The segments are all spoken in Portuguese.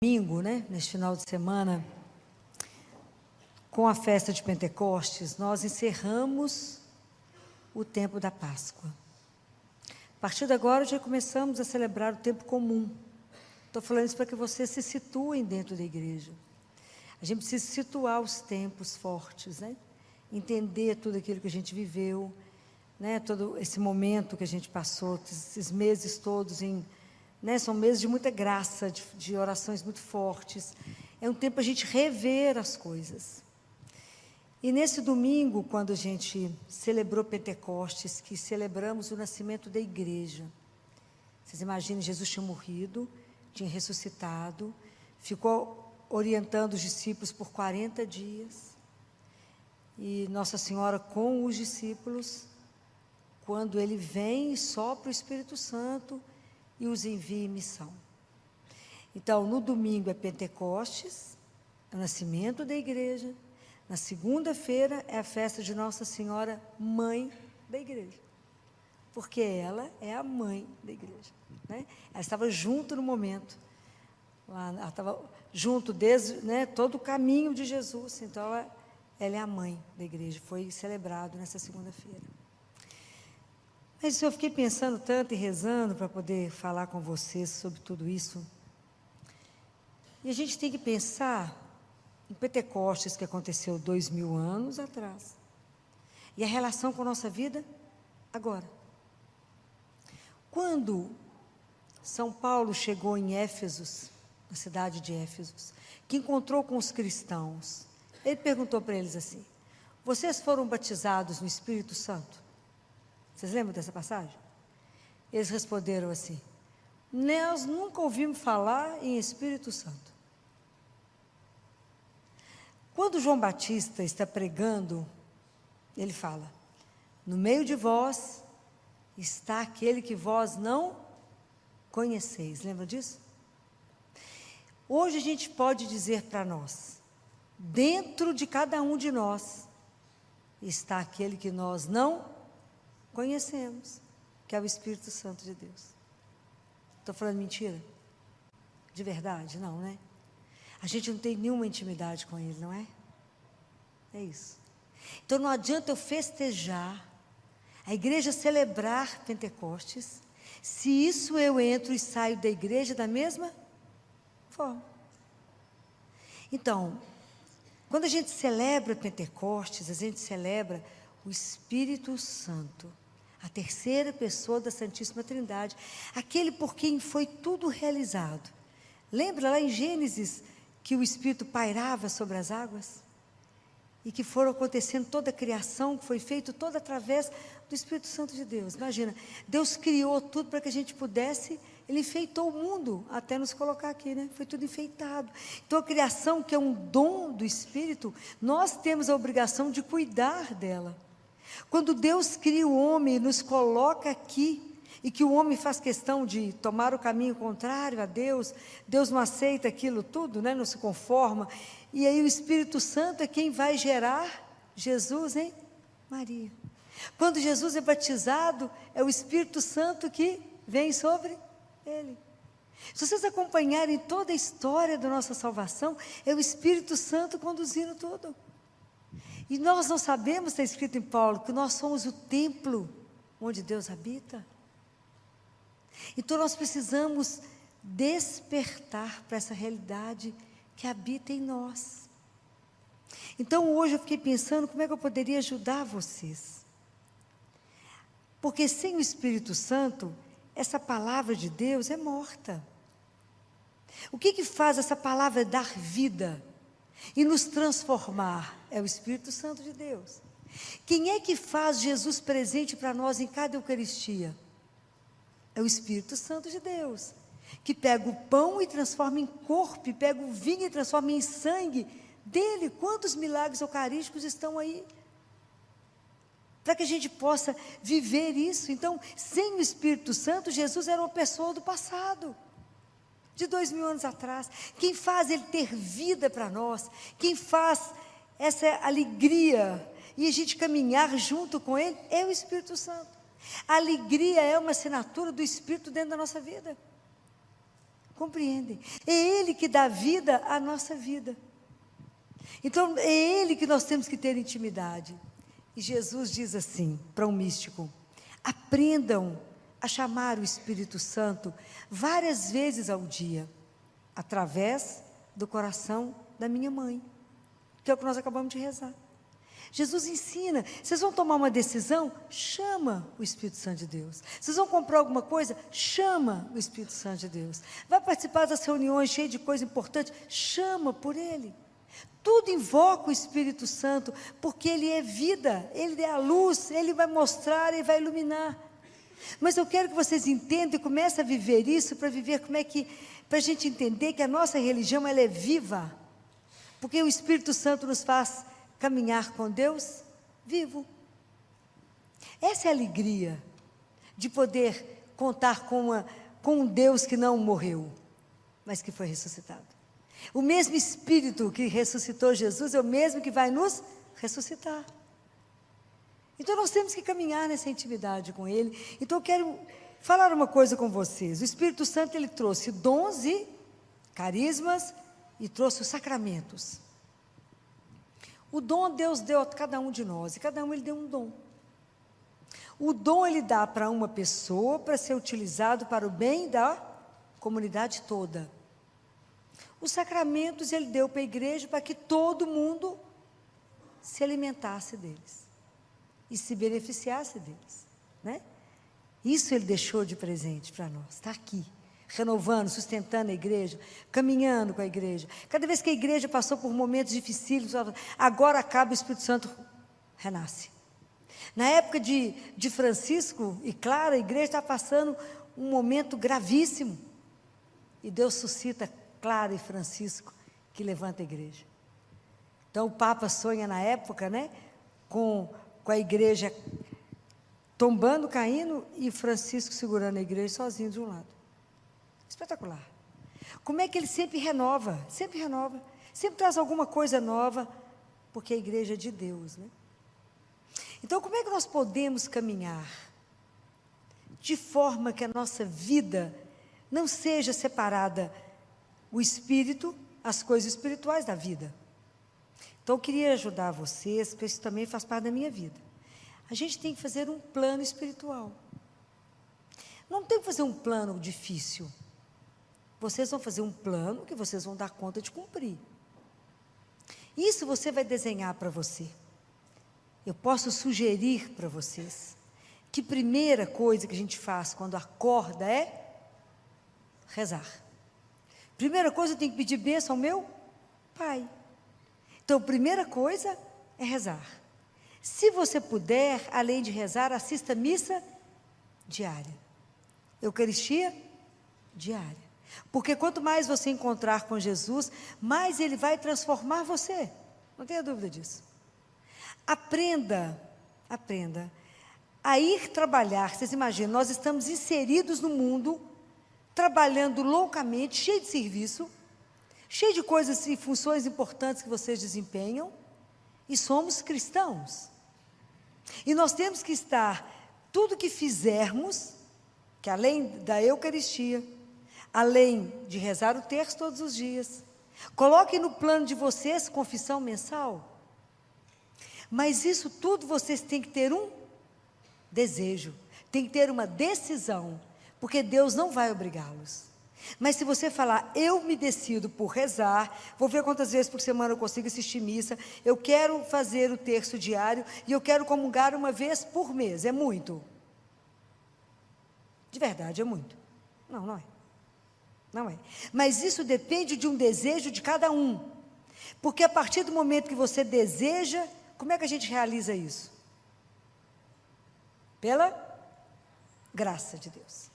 Domingo, né, neste final de semana, com a festa de Pentecostes, nós encerramos o tempo da Páscoa. A partir de agora, já começamos a celebrar o tempo comum. Estou falando isso para que vocês se situem dentro da igreja. A gente precisa situar os tempos fortes, né? Entender tudo aquilo que a gente viveu, né? Todo esse momento que a gente passou, esses meses todos né? São meses de muita graça, de orações muito fortes. É um tempo para a gente rever as coisas. E nesse domingo, quando a gente celebrou Pentecostes, que celebramos o nascimento da igreja, vocês imaginem, Jesus tinha morrido, tinha ressuscitado, ficou orientando os discípulos por 40 dias, e Nossa Senhora com os discípulos, quando Ele vem e sopra o Espírito Santo e os envia em missão. Então, no domingo é Pentecostes, é o nascimento da igreja. Na segunda-feira é a festa de Nossa Senhora, mãe da igreja, porque ela é a mãe da igreja, né? Ela estava junto no momento, ela estava junto desde, né, todo o caminho de Jesus, então ela é a mãe da igreja, foi celebrado nessa segunda-feira. Mas eu fiquei pensando tanto e rezando para poder falar com vocês sobre tudo isso, e a gente tem que pensar em Pentecostes, que aconteceu 2000 anos atrás, e a relação com a nossa vida agora. Quando São Paulo chegou em Éfeso, na cidade de Éfeso, que encontrou com os cristãos, ele perguntou para eles assim: vocês foram batizados no Espírito Santo? Vocês lembram dessa passagem? Eles responderam assim: nós nunca ouvimos falar em Espírito Santo. Quando João Batista está pregando, ele fala: no meio de vós está aquele que vós não conheceis. Lembra disso? Hoje a gente pode dizer para nós, dentro de cada um de nós está aquele que nós não conhecemos, que é o Espírito Santo de Deus. Estou falando mentira? De verdade? Não, né? A gente não tem nenhuma intimidade com Ele, não é? É isso. Então não adianta eu festejar, a igreja celebrar Pentecostes, se isso eu entro e saio da igreja da mesma forma. Então, quando a gente celebra Pentecostes, a gente celebra o Espírito Santo, a terceira pessoa da Santíssima Trindade, aquele por quem foi tudo realizado. Lembra lá em Gênesis que o Espírito pairava sobre as águas? E que foram acontecendo toda a criação, que foi feito toda através do Espírito Santo de Deus. Imagina, Deus criou tudo para que a gente pudesse, Ele enfeitou o mundo, até nos colocar aqui, né? Foi tudo enfeitado. Então a criação, que é um dom do Espírito, nós temos a obrigação de cuidar dela. Quando Deus cria o homem e nos coloca aqui, e que o homem faz questão de tomar o caminho contrário a Deus, Deus não aceita aquilo tudo, né? Não se conforma, e aí o Espírito Santo é quem vai gerar Jesus em Maria. Quando Jesus é batizado, é o Espírito Santo que vem sobre ele. Se vocês acompanharem toda a história da nossa salvação, é o Espírito Santo conduzindo tudo. E nós não sabemos, está escrito em Paulo, que nós somos o templo onde Deus habita. Então nós precisamos despertar para essa realidade que habita em nós. Então hoje eu fiquei pensando como é que eu poderia ajudar vocês. Porque sem o Espírito Santo, essa palavra de Deus é morta. O que faz essa palavra dar vida e nos transformar? É o Espírito Santo de Deus. Quem é que faz Jesus presente para nós em cada Eucaristia? É o Espírito Santo de Deus, que pega o pão e transforma em corpo, e pega o vinho e transforma em sangue dele. Quantos milagres eucarísticos estão aí? Para que a gente possa viver isso. Então, sem o Espírito Santo, Jesus era uma pessoa do passado, de 2000 anos atrás. Quem faz ele ter vida para nós, quem faz essa alegria e a gente caminhar junto com ele, é o Espírito Santo. A alegria é uma assinatura do Espírito dentro da nossa vida. Compreendem? É Ele que dá vida à nossa vida. Então, é Ele que nós temos que ter intimidade. E Jesus diz assim, para um místico: aprendam a chamar o Espírito Santo várias vezes ao dia, através do coração da minha mãe, que é o que nós acabamos de rezar. Jesus ensina, vocês vão tomar uma decisão? Chama o Espírito Santo de Deus. Vocês vão comprar alguma coisa? Chama o Espírito Santo de Deus. Vai participar das reuniões cheias de coisa importante? Chama por Ele. Tudo invoca o Espírito Santo, porque Ele é vida, Ele é a luz, Ele vai mostrar e vai iluminar. Mas eu quero que vocês entendam e comecem a viver isso, para viver para a gente entender que a nossa religião, ela é viva, porque o Espírito Santo nos faz caminhar com Deus vivo. Essa é a alegria de poder contar com um Deus que não morreu, mas que foi ressuscitado. O mesmo Espírito que ressuscitou Jesus é o mesmo que vai nos ressuscitar. Então nós temos que caminhar nessa intimidade com Ele. Então eu quero falar uma coisa com vocês. O Espírito Santo, ele trouxe dons e carismas e trouxe os sacramentos. O dom Deus deu a cada um de nós, e cada um Ele deu um dom. O dom Ele dá para uma pessoa, para ser utilizado para o bem da comunidade toda. Os sacramentos Ele deu para a igreja, para que todo mundo se alimentasse deles e se beneficiasse deles, né? Isso Ele deixou de presente para nós, está aqui, renovando, sustentando a igreja, caminhando com a igreja. Cada vez que a igreja passou por momentos difíceis, agora acaba, o Espírito Santo renasce. Na época de Francisco e Clara, a igreja está passando um momento gravíssimo, e Deus suscita Clara e Francisco, que levanta a igreja. Então o Papa sonha na época, né, com a igreja tombando, caindo, e Francisco segurando a igreja sozinho de um lado. Espetacular. Como é que ele sempre renova, sempre traz alguma coisa nova, porque a igreja é de Deus, né? Então, como é que nós podemos caminhar de forma que a nossa vida não seja separada, o espírito, as coisas espirituais da vida? Então, eu queria ajudar vocês, porque isso também faz parte da minha vida. A gente tem que fazer um plano espiritual. Não tem que fazer um plano difícil. Vocês vão fazer um plano que vocês vão dar conta de cumprir. Isso você vai desenhar para você. Eu posso sugerir para vocês que primeira coisa que a gente faz quando acorda é rezar. Primeira coisa, eu tenho que pedir bênção ao meu Pai. Então, primeira coisa é rezar. Se você puder, além de rezar, assista a missa diária. Eucaristia diária. Porque quanto mais você encontrar com Jesus, mais Ele vai transformar você. Não tenha dúvida disso. Aprenda a ir trabalhar. Vocês imaginam, nós estamos inseridos no mundo, trabalhando loucamente, cheio de serviço, cheio de coisas e funções importantes que vocês desempenham, e somos cristãos. E nós temos que estar, tudo que fizermos, que além da Eucaristia, além de rezar o terço todos os dias, coloquem no plano de vocês confissão mensal. Mas isso tudo vocês têm que ter um desejo, tem que ter uma decisão, porque Deus não vai obrigá-los. Mas se você falar, eu me decido por rezar, vou ver quantas vezes por semana eu consigo assistir missa, eu quero fazer o terço diário, e eu quero comungar uma vez por mês, é muito? De verdade, é muito? Não, não é. Não é. Mas isso depende de um desejo de cada um. Porque a partir do momento que você deseja, como é que a gente realiza isso? Pela graça de Deus.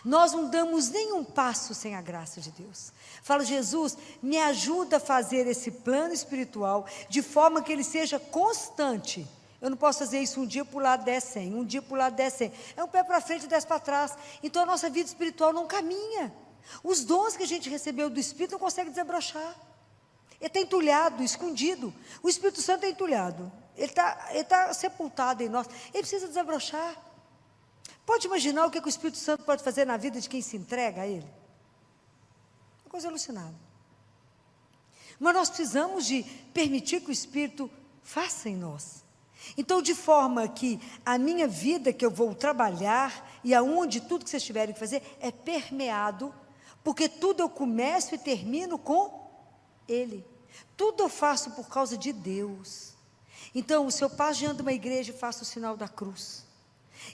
Nós não damos nenhum passo sem a graça de Deus. Fala, Jesus, me ajuda a fazer esse plano espiritual de forma que ele seja constante. Eu não posso fazer isso um dia para o lado, 10, 100, um dia para o lado, 10, 100. É um pé para frente e 10 para trás. Então a nossa vida espiritual não caminha. Os dons que a gente recebeu do Espírito não consegue desabrochar. Ele está entulhado, escondido. O Espírito Santo é entulhado. Ele está sepultado em nós. Ele precisa desabrochar. Pode imaginar o que o Espírito Santo pode fazer na vida de quem se entrega a Ele? coisa alucinada. Mas nós precisamos de permitir que o Espírito faça em nós. Então, de forma que a minha vida que eu vou trabalhar e aonde tudo que vocês tiverem que fazer é permeado, porque tudo eu começo e termino com Ele. Tudo eu faço por causa de Deus. Então, se eu passo diante de uma igreja, eu faço o sinal da cruz.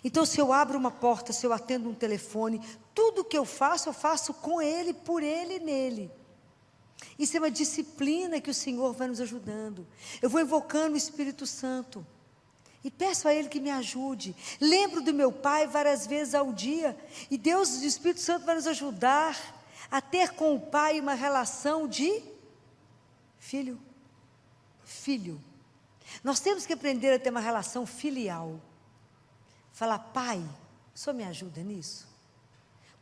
Então, se eu abro uma porta, se eu atendo um telefone, tudo que eu faço com Ele, por Ele e nele. Isso é uma disciplina que o Senhor vai nos ajudando. Eu vou invocando o Espírito Santo e peço a Ele que me ajude. Lembro do meu Pai várias vezes ao dia, e Deus, o Espírito Santo, vai nos ajudar a ter com o Pai uma relação de filho. Nós temos que aprender a ter uma relação filial. Falar: Pai, o Senhor me ajuda nisso?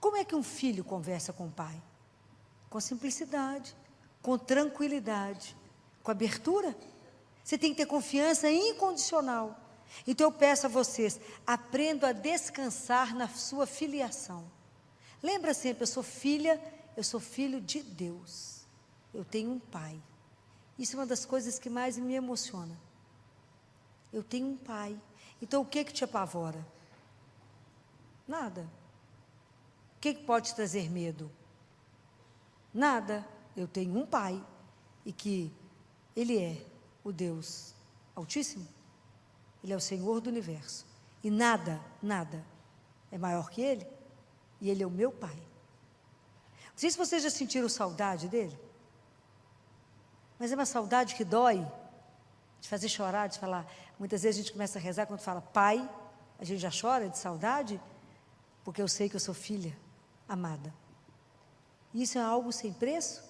Como é que um filho conversa com o pai? Com simplicidade, com tranquilidade, com abertura. Você tem que ter confiança incondicional. Então eu peço a vocês, aprendam a descansar na sua filiação. Lembra sempre, eu sou filha, eu sou filho de Deus. Eu tenho um pai. Isso é uma das coisas que mais me emociona. Eu tenho um pai. Então o que te apavora? Nada. O que pode te trazer medo? Nada. Eu tenho um pai, e que Ele é o Deus Altíssimo. Ele é o Senhor do universo. E nada é maior que Ele. E Ele é o meu pai. Não sei se vocês já sentiram saudade dEle. Mas é uma saudade que dói, de fazer chorar, de falar. Muitas vezes a gente começa a rezar quando fala Pai, a gente já chora de saudade, porque eu sei que eu sou filha amada. E isso é algo sem preço.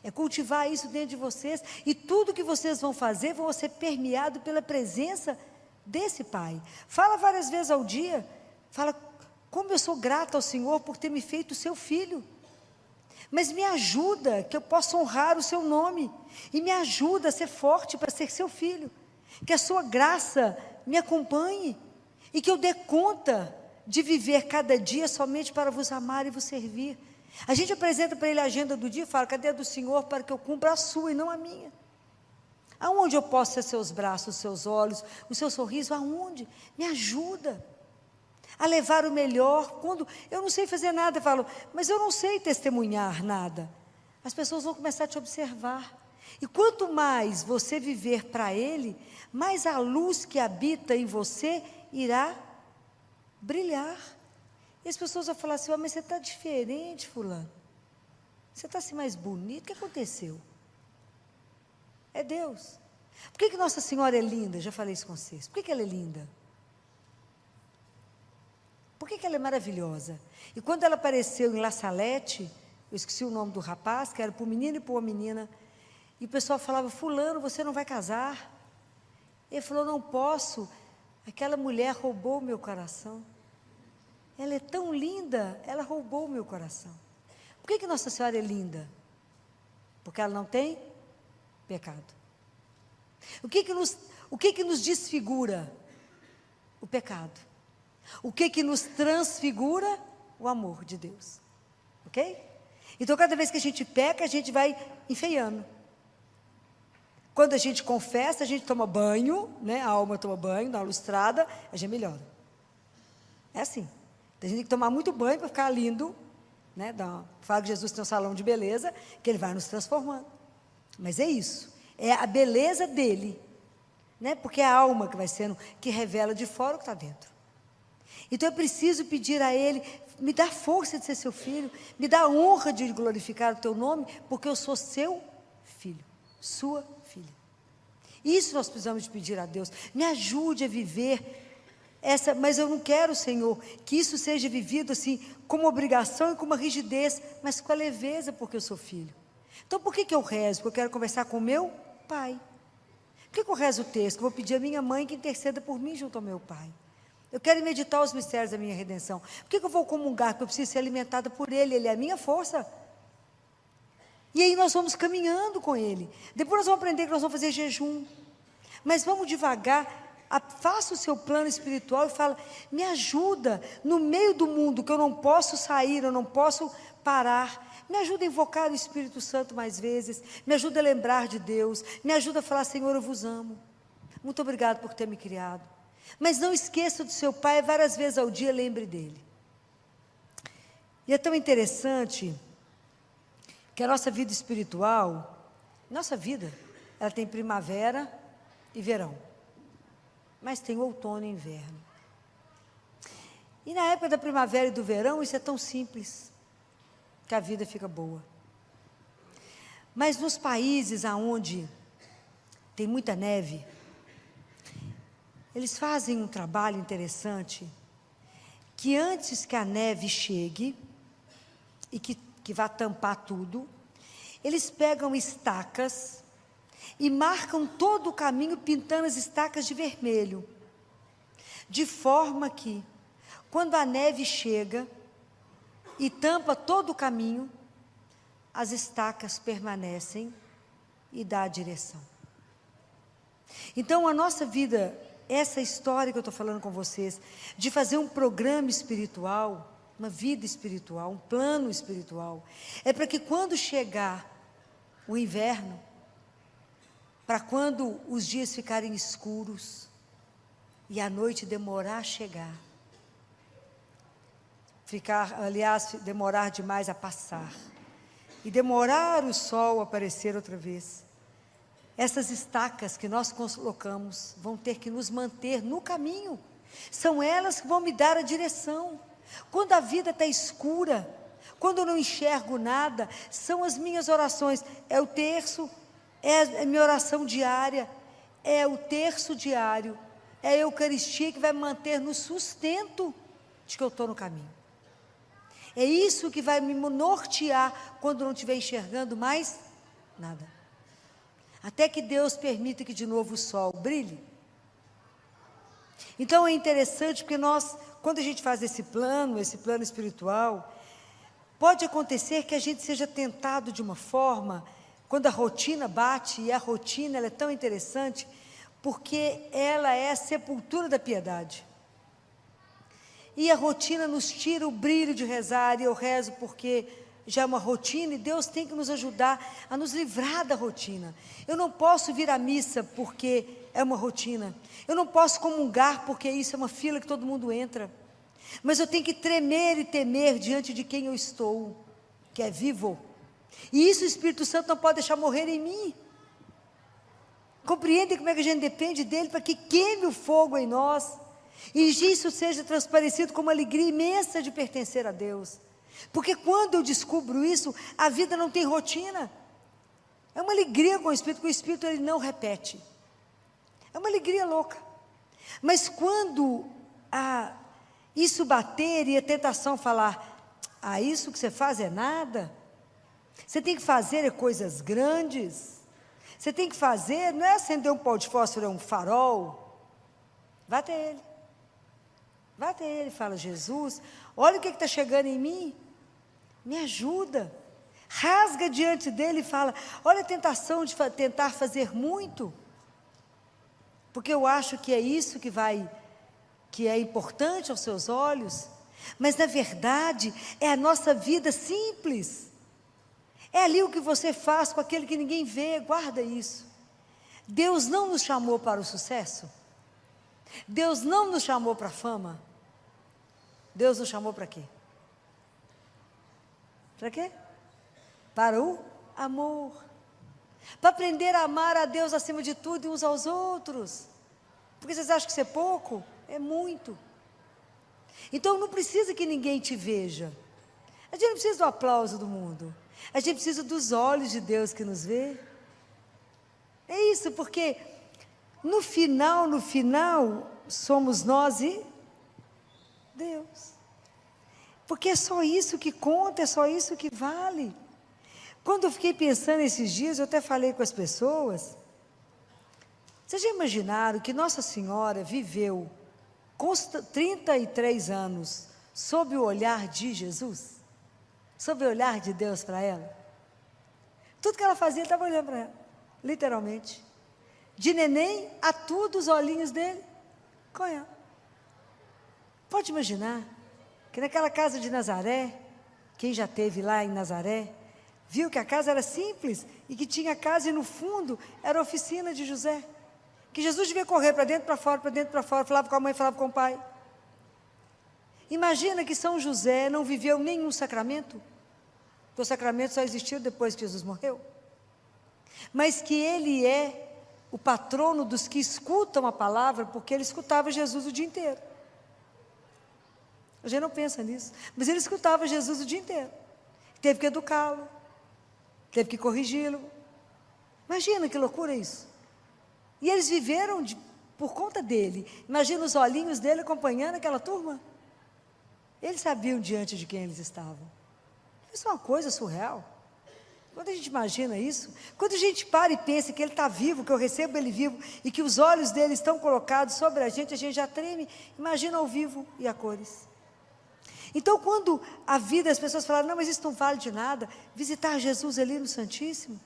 É cultivar isso dentro de vocês, e tudo que vocês vão fazer vão ser permeado pela presença desse Pai. Fala várias vezes ao dia, fala como eu sou grata ao Senhor por ter me feito seu filho. Mas me ajuda, que eu possa honrar o seu nome, e me ajuda a ser forte para ser seu filho, que a sua graça me acompanhe, e que eu dê conta de viver cada dia somente para vos amar e vos servir. A gente apresenta para Ele a agenda do dia e fala: cadê a do Senhor para que eu cumpra a sua e não a minha? Aonde eu posso ser seus braços, seus olhos, o seu sorriso? Aonde? Me ajuda a levar o melhor. Quando eu não sei fazer nada, eu falo: mas eu não sei testemunhar nada. As pessoas vão começar a te observar. E quanto mais você viver para Ele, mais a luz que habita em você irá brilhar. E as pessoas vão falar assim: mas você está diferente, fulano. Você está assim mais bonito, o que aconteceu? É Deus. Por que Nossa Senhora é linda? Já falei isso com vocês. Por que ela é linda? Por que ela é maravilhosa? E quando ela apareceu em La Salette, eu esqueci o nome do rapaz, que era para o menino e para uma menina, e o pessoal falava: fulano, você não vai casar? Ele falou: não posso, aquela mulher roubou o meu coração. Ela é tão linda, ela roubou o meu coração. Por que Nossa Senhora é linda? Porque ela não tem pecado. O que nos desfigura? O pecado. O que nos transfigura? O amor de Deus. Ok? Então, cada vez que a gente peca, a gente vai enfeiando. Quando a gente confessa, a gente toma banho, né? A alma toma banho, dá uma lustrada, a gente melhora. É assim. A gente tem que tomar muito banho para ficar lindo, né? Fala que Jesus tem um salão de beleza, que Ele vai nos transformando. Mas é isso, é a beleza dEle, né? Porque é a alma que vai sendo, que revela de fora o que está dentro. Então eu preciso pedir a Ele: me dá força de ser seu filho, me dá a honra de glorificar o teu nome, porque eu sou seu filho, sua filha. Isso nós precisamos de pedir a Deus. Me ajude a viver mas eu não quero, Senhor, que isso seja vivido assim, como obrigação e com uma rigidez, mas com a leveza, porque eu sou filho. Então por que eu rezo? Porque eu quero conversar com o meu pai. Por que eu rezo o texto? Eu vou pedir a minha mãe que interceda por mim junto ao meu pai. Eu quero meditar os mistérios da minha redenção. Por que eu vou comungar? Porque eu preciso ser alimentada por Ele, Ele é a minha força. E aí nós vamos caminhando com Ele. Depois nós vamos aprender que nós vamos fazer jejum. Mas vamos devagar. Faça o seu plano espiritual e fala: me ajuda no meio do mundo que eu não posso sair, eu não posso parar, me ajuda a invocar o Espírito Santo mais vezes, me ajuda a lembrar de Deus, me ajuda a falar, Senhor, eu vos amo. Muito obrigado por ter me criado. Mas não esqueça do seu pai, várias vezes ao dia, lembre dele. E é tão interessante que a nossa vida espiritual, nossa vida, ela tem primavera e verão, mas tem outono e inverno. E na época da primavera e do verão, isso é tão simples, que a vida fica boa. Mas nos países onde tem muita neve, eles fazem um trabalho interessante, que antes que a neve chegue, e que vá tampar tudo, eles pegam estacas e marcam todo o caminho, pintando as estacas de vermelho, de forma que, quando a neve chega e tampa todo o caminho, as estacas permanecem e dá a direção. Então, a nossa vida, essa história que eu estou falando com vocês, de fazer um programa espiritual, uma vida espiritual, um plano espiritual, é para que quando chegar o inverno, para quando os dias ficarem escuros e a noite demorar a chegar, demorar demais a passar, e demorar o sol a aparecer outra vez, essas estacas que nós colocamos vão ter que nos manter no caminho, são elas que vão me dar a direção. Quando a vida está escura, quando eu não enxergo nada, são as minhas orações, é o terço, é a minha oração diária, é o terço diário, é a Eucaristia que vai me manter no sustento de que eu estou no caminho. É isso que vai me nortear quando não estiver enxergando mais nada. Até que Deus permita que de novo o sol brilhe. Então é interessante porque quando a gente faz esse plano espiritual, pode acontecer que a gente seja tentado de uma forma, quando a rotina bate, e a rotina ela é tão interessante, porque ela é a sepultura da piedade. E a rotina nos tira o brilho de rezar, e eu rezo porque já é uma rotina, e Deus tem que nos ajudar a nos livrar da rotina. Eu não posso vir à missa porque é uma rotina, eu não posso comungar porque isso é uma fila que todo mundo entra, mas eu tenho que tremer e temer diante de quem eu estou, que é vivo, e isso o Espírito Santo não pode deixar morrer em mim. Compreendem como é que a gente depende dele para que queime o fogo em nós, e isso seja transparecido como uma alegria imensa de pertencer a Deus, porque quando eu descubro isso, a vida não tem rotina, é uma alegria com o Espírito, porque o Espírito ele não repete, é uma alegria louca. Mas quando isso bater e a tentação falar, isso que você faz é nada, você tem que fazer coisas grandes, você tem que fazer, não é acender um pau de fósforo, é um farol, vai até ele, fala, Jesus, olha o que está chegando em mim, me ajuda, rasga diante dele e fala, olha a tentação de tentar fazer muito, porque eu acho que é isso que é importante aos seus olhos, mas na verdade é a nossa vida simples, é ali o que você faz com aquele que ninguém vê, guarda isso. Deus não nos chamou para o sucesso, Deus não nos chamou para a fama, Deus nos chamou para quê? Para quê? Para o amor, para aprender a amar a Deus acima de tudo e uns aos outros, porque vocês acham que isso é pouco? É muito. Então não precisa que ninguém te veja, a gente não precisa do aplauso do mundo, a gente precisa dos olhos de Deus que nos vê. É isso, porque no final, somos nós e Deus, porque é só isso que conta, é só isso que vale. Quando eu fiquei pensando esses dias, eu até falei com as pessoas, vocês já imaginaram que Nossa Senhora viveu 33 anos sob o olhar de Jesus? Sob o olhar de Deus para ela? Tudo que ela fazia, ele estava olhando para ela, literalmente. De neném a tudo, os olhinhos dele com ela. Pode imaginar que naquela casa de Nazaré, quem já esteve lá em Nazaré, viu que a casa era simples e que tinha casa e no fundo era a oficina de José. Que Jesus devia correr para dentro, para fora, para dentro, para fora, falava com a mãe, falava com o pai. Imagina que São José não viveu nenhum sacramento, porque o sacramento só existiu depois que Jesus morreu. Mas que ele é o patrono dos que escutam a palavra, porque ele escutava Jesus o dia inteiro. A gente não pensa nisso, mas ele escutava Jesus o dia inteiro. Teve que educá-lo, teve que corrigi-lo. Imagina que loucura isso. E eles viveram por conta dele. Imagina os olhinhos dele acompanhando aquela turma. Eles sabiam diante de quem eles estavam. Isso é uma coisa surreal. Quando a gente imagina isso, quando a gente para e pensa que ele está vivo, que eu recebo ele vivo, e que os olhos dele estão colocados sobre a gente já treme. Imagina ao vivo e a cores. Então, quando a vida, as pessoas falaram, não, mas isso não vale de nada, visitar Jesus ali no Santíssimo,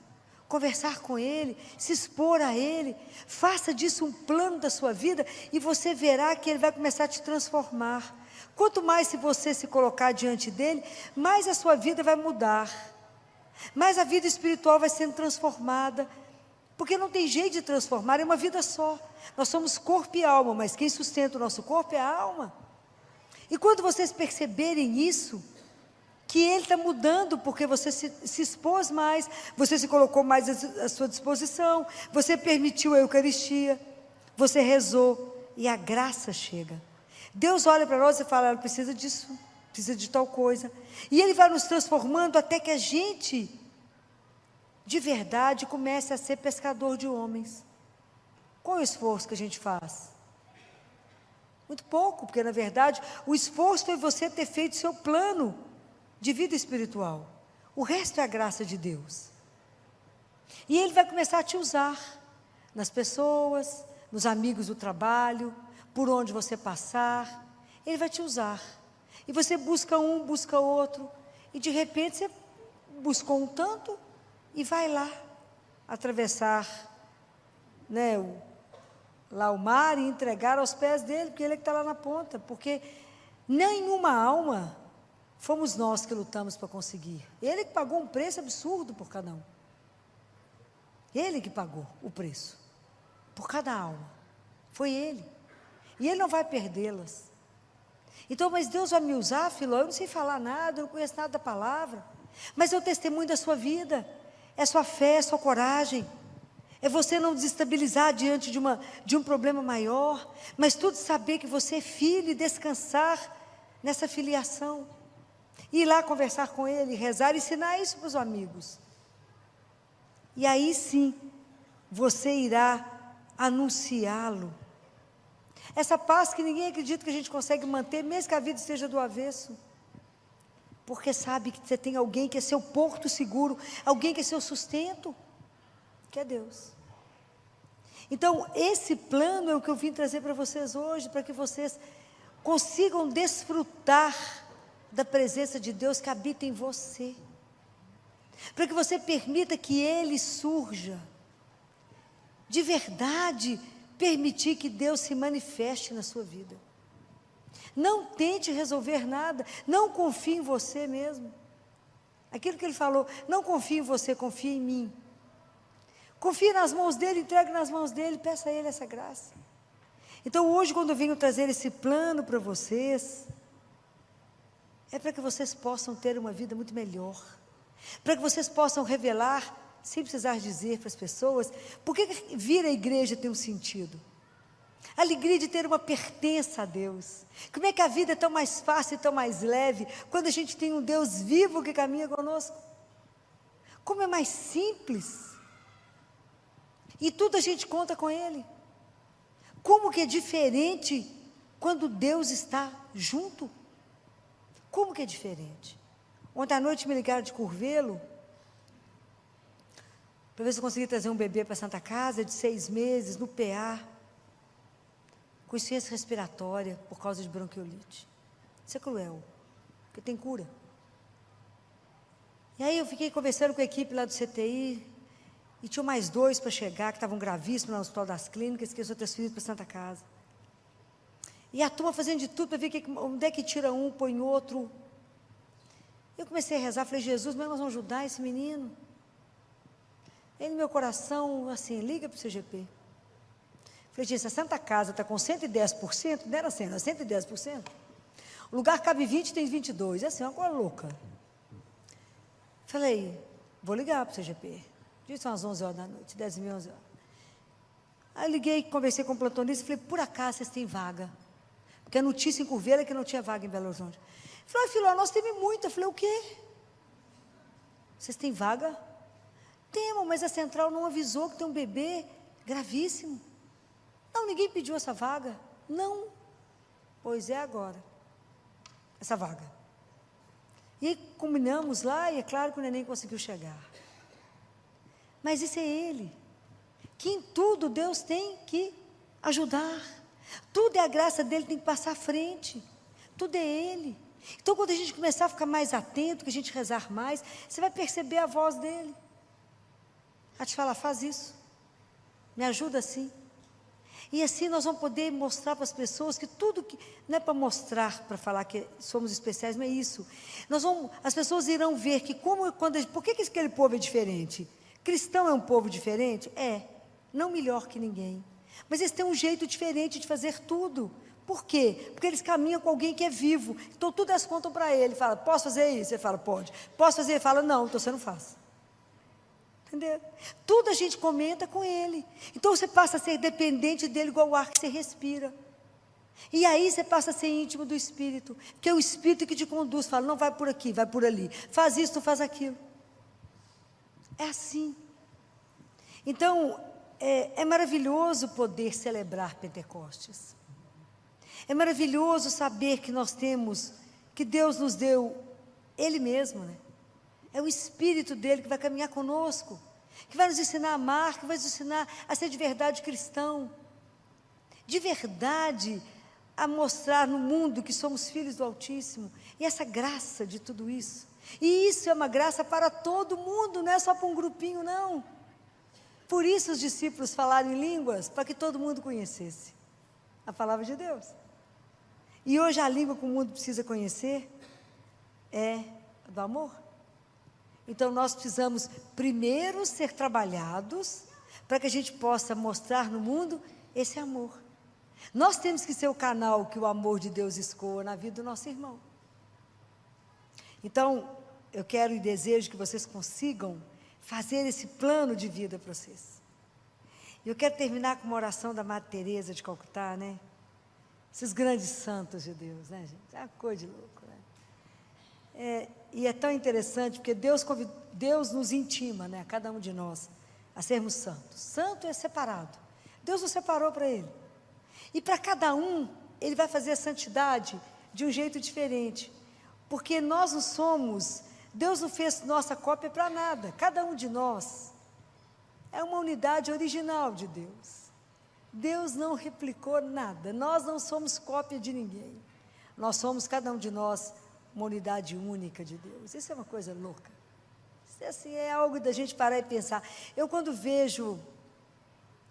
conversar com Ele, se expor a Ele, faça disso um plano da sua vida, e você verá que Ele vai começar a te transformar. Quanto mais se você se colocar diante dEle, mais a sua vida vai mudar, mais a vida espiritual vai sendo transformada, porque não tem jeito de transformar, é uma vida só. Nós somos corpo e alma, mas quem sustenta o nosso corpo é a alma. E quando vocês perceberem isso, que Ele está mudando, porque você se expôs mais, você se colocou mais à sua disposição, você permitiu a Eucaristia, você rezou, e a graça chega. Deus olha para nós e fala, ela precisa disso, precisa de tal coisa, e Ele vai nos transformando até que a gente, de verdade, comece a ser pescador de homens. Qual é o esforço que a gente faz? Muito pouco, porque na verdade o esforço foi você ter feito seu plano de vida espiritual. O resto é a graça de Deus. E Ele vai começar a te usar nas pessoas, nos amigos do trabalho, por onde você passar. Ele vai te usar. E você busca um, busca outro, e de repente você buscou um tanto e vai lá atravessar, né, o mar e entregar aos pés dele, porque ele é que está lá na ponta, porque nenhuma alma fomos nós que lutamos para conseguir. Ele que pagou um preço absurdo por cada um. Ele que pagou o preço por cada alma. Foi Ele. E Ele não vai perdê-las. Então, mas Deus vai me usar, Filó, eu não sei falar nada, eu não conheço nada da palavra, mas é o testemunho da sua vida, é sua fé, é sua coragem, é você não desestabilizar diante de um problema maior, mas tudo saber que você é filho e descansar nessa filiação, e ir lá conversar com Ele, rezar, ensinar isso para os amigos, e aí sim, você irá anunciá-lo, essa paz que ninguém acredita que a gente consegue manter, mesmo que a vida esteja do avesso, porque sabe que você tem alguém que é seu porto seguro, alguém que é seu sustento, que é Deus. Então, esse plano é o que eu vim trazer para vocês hoje, para que vocês consigam desfrutar da presença de Deus que habita em você, para que você permita que Ele surja, de verdade, permitir que Deus se manifeste na sua vida. Não tente resolver nada, não confie em você mesmo. Aquilo que Ele falou, não confie em você, confie em mim. Confie nas mãos dEle, entregue nas mãos dEle, peça a Ele essa graça. Então hoje, quando eu venho trazer esse plano para vocês, é para que vocês possam ter uma vida muito melhor, para que vocês possam revelar, sem precisar dizer para as pessoas, por que vir à igreja tem um sentido? A alegria de ter uma pertença a Deus. Como é que a vida é tão mais fácil e tão mais leve, quando a gente tem um Deus vivo que caminha conosco? Como é mais simples, e tudo a gente conta com Ele. Como que é diferente quando Deus está junto? Como que é diferente? Ontem à noite me ligaram de Curvelo, para ver se eu consegui trazer um bebê para a Santa Casa, de 6 meses, no PA, com insuficiência respiratória, por causa de bronquiolite. Isso é cruel, porque tem cura. E aí eu fiquei conversando com a equipe lá do CTI, e tinham mais 2 para chegar, que estavam gravíssimos no Hospital das Clínicas, que eu sou transferido para a Santa Casa. E a turma fazendo de tudo para ver onde é que tira um, põe outro. Eu comecei a rezar, falei, Jesus, mas nós vamos ajudar esse menino. Aí no meu coração, assim, liga para o CGP. Falei, gente, se a Santa Casa está com 110%, não era 100, era 110%. O lugar cabe 20, tem 22. É assim, uma coisa louca. Falei, vou ligar para o CGP. Disse umas 11 horas da noite, 10h30, 11 horas. Aí liguei, conversei com o plantonista e falei, por acaso vocês têm vaga? Porque a notícia em Curveira é que não tinha vaga em Belo Horizonte. Falei, filho, nós temos muita. Eu falei, o quê? Vocês têm vaga? Temos, mas a central não avisou que tem um bebê gravíssimo. Não, ninguém pediu essa vaga. Não. Pois é agora. Essa vaga. E aí combinamos lá, e é claro que o neném conseguiu chegar. Mas isso é ele. Que em tudo Deus tem que ajudar. Tudo é a graça dele, tem que passar à frente. Tudo é ele. Então, quando a gente começar a ficar mais atento, que a gente rezar mais, você vai perceber a voz dele. A te falar, faz isso. Me ajuda assim. E assim nós vamos poder mostrar para as pessoas que tudo que... Não é para mostrar, para falar que somos especiais, não é isso. As pessoas irão ver que por que aquele povo é diferente? Cristão é um povo diferente? É. Não melhor que ninguém. Mas eles têm um jeito diferente de fazer tudo. Por quê? Porque eles caminham com alguém que é vivo. Então, tudo elas contam para ele. Fala, posso fazer isso? Ele fala, pode. Posso fazer? Ele fala, não, então você não faz. Entendeu? Tudo a gente comenta com ele. Então, você passa a ser dependente dele igual o ar que você respira. E aí, você passa a ser íntimo do Espírito. Porque é o Espírito que te conduz. Fala, não vai por aqui, vai por ali. Faz isso, não faz aquilo. É assim. Então, é maravilhoso poder celebrar Pentecostes. É maravilhoso saber que nós temos, que Deus nos deu Ele mesmo, né? É o Espírito dele que vai caminhar conosco, que vai nos ensinar a amar, que vai nos ensinar a ser de verdade cristão, de verdade a mostrar no mundo que somos filhos do Altíssimo, e essa graça de tudo isso. E isso é uma graça para todo mundo, não é só para um grupinho, não. Por isso os discípulos falaram em línguas, para que todo mundo conhecesse a palavra de Deus. E hoje a língua que o mundo precisa conhecer é do amor. Então nós precisamos primeiro ser trabalhados para que a gente possa mostrar no mundo esse amor. Nós temos que ser o canal que o amor de Deus escoa na vida do nosso irmão. Então, eu quero e desejo que vocês consigam fazer esse plano de vida para vocês. Eu quero terminar com uma oração da Madre Teresa de Calcutá, né? Esses grandes santos de Deus, né, gente? É uma coisa de louco, né? E é tão interessante, porque Deus nos intima, né, a cada um de nós, a sermos santos. Santo é separado. Deus nos separou para Ele. E para cada um, Ele vai fazer a santidade de um jeito diferente. Porque nós não somos, Deus não fez nossa cópia para nada. Cada um de nós é uma unidade original de Deus. Deus não replicou nada. Nós não somos cópia de ninguém. Nós somos, cada um de nós, uma unidade única de Deus. Isso é uma coisa louca. Isso assim, é algo da gente parar e pensar. Eu quando vejo,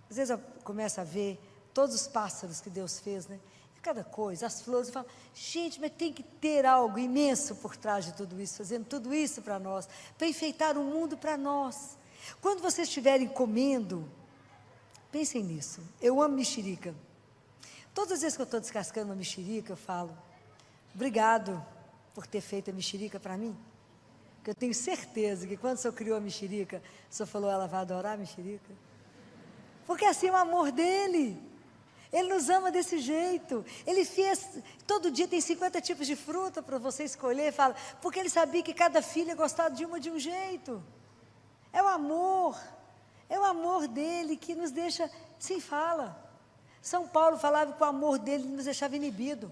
às vezes eu começo a ver todos os pássaros que Deus fez, né? Cada coisa, as flores, eu falo, gente, mas tem que ter algo imenso por trás de tudo isso, fazendo tudo isso para nós, para enfeitar o mundo para nós. Quando vocês estiverem comendo, pensem nisso. Eu amo mexerica. Todas as vezes que eu estou descascando uma mexerica, eu falo, obrigado por ter feito a mexerica para mim. Porque eu tenho certeza que quando o Senhor criou a mexerica, o Senhor falou, ela vai adorar a mexerica. Porque assim é o amor dele. Ele nos ama desse jeito. Ele fez, todo dia tem 50 tipos de fruta para você escolher, fala, porque ele sabia que cada filha gostava de uma de um jeito. É o amor dele que nos deixa sem fala. São Paulo falava que o amor dele nos deixava inibido.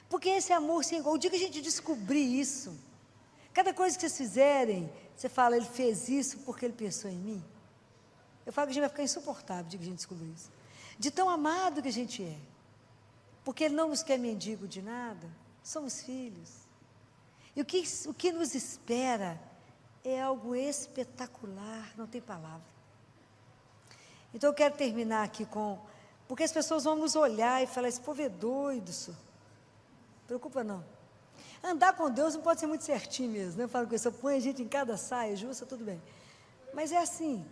Porque esse amor sem igual, o dia que a gente descobrir isso, cada coisa que vocês fizerem, você fala, ele fez isso porque ele pensou em mim. Eu falo que a gente vai ficar insuportável o dia que a gente descobrir isso. De tão amado que a gente é. Porque Ele não nos quer mendigo de nada. Somos filhos. E o que nos espera é algo espetacular, não tem palavra. Então eu quero terminar aqui porque as pessoas vão nos olhar e falar, esse povo é doido, senhor. Não preocupa não. Andar com Deus não pode ser muito certinho mesmo, né? Eu falo com isso, eu ponho a gente em cada saia justa, tudo bem. Mas é assim,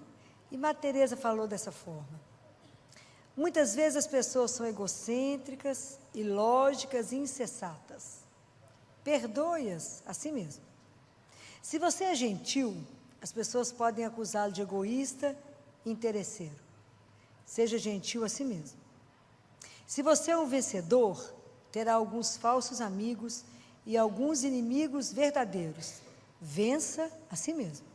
e Madre Teresa falou dessa forma. Muitas vezes as pessoas são egocêntricas, ilógicas e insensatas. Perdoe-as a si mesmo. Se você é gentil, as pessoas podem acusá-lo de egoísta e interesseiro. Seja gentil a si mesmo. Se você é um vencedor, terá alguns falsos amigos e alguns inimigos verdadeiros. Vença a si mesmo.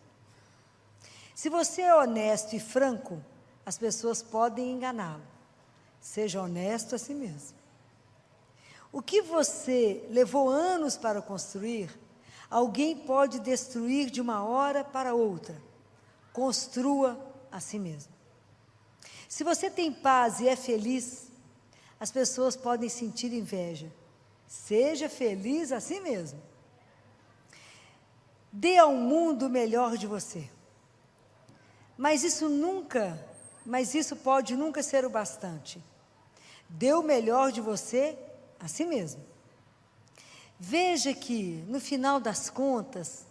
Se você é honesto e franco, as pessoas podem enganá-lo. Seja honesto a si mesmo. O que você levou anos para construir, alguém pode destruir de uma hora para outra. Construa a si mesmo. Se você tem paz e é feliz, as pessoas podem sentir inveja. Seja feliz a si mesmo. Dê ao mundo o melhor de você. Mas isso pode nunca ser o bastante. Dê o melhor de você a si mesmo. Veja que, no final das contas,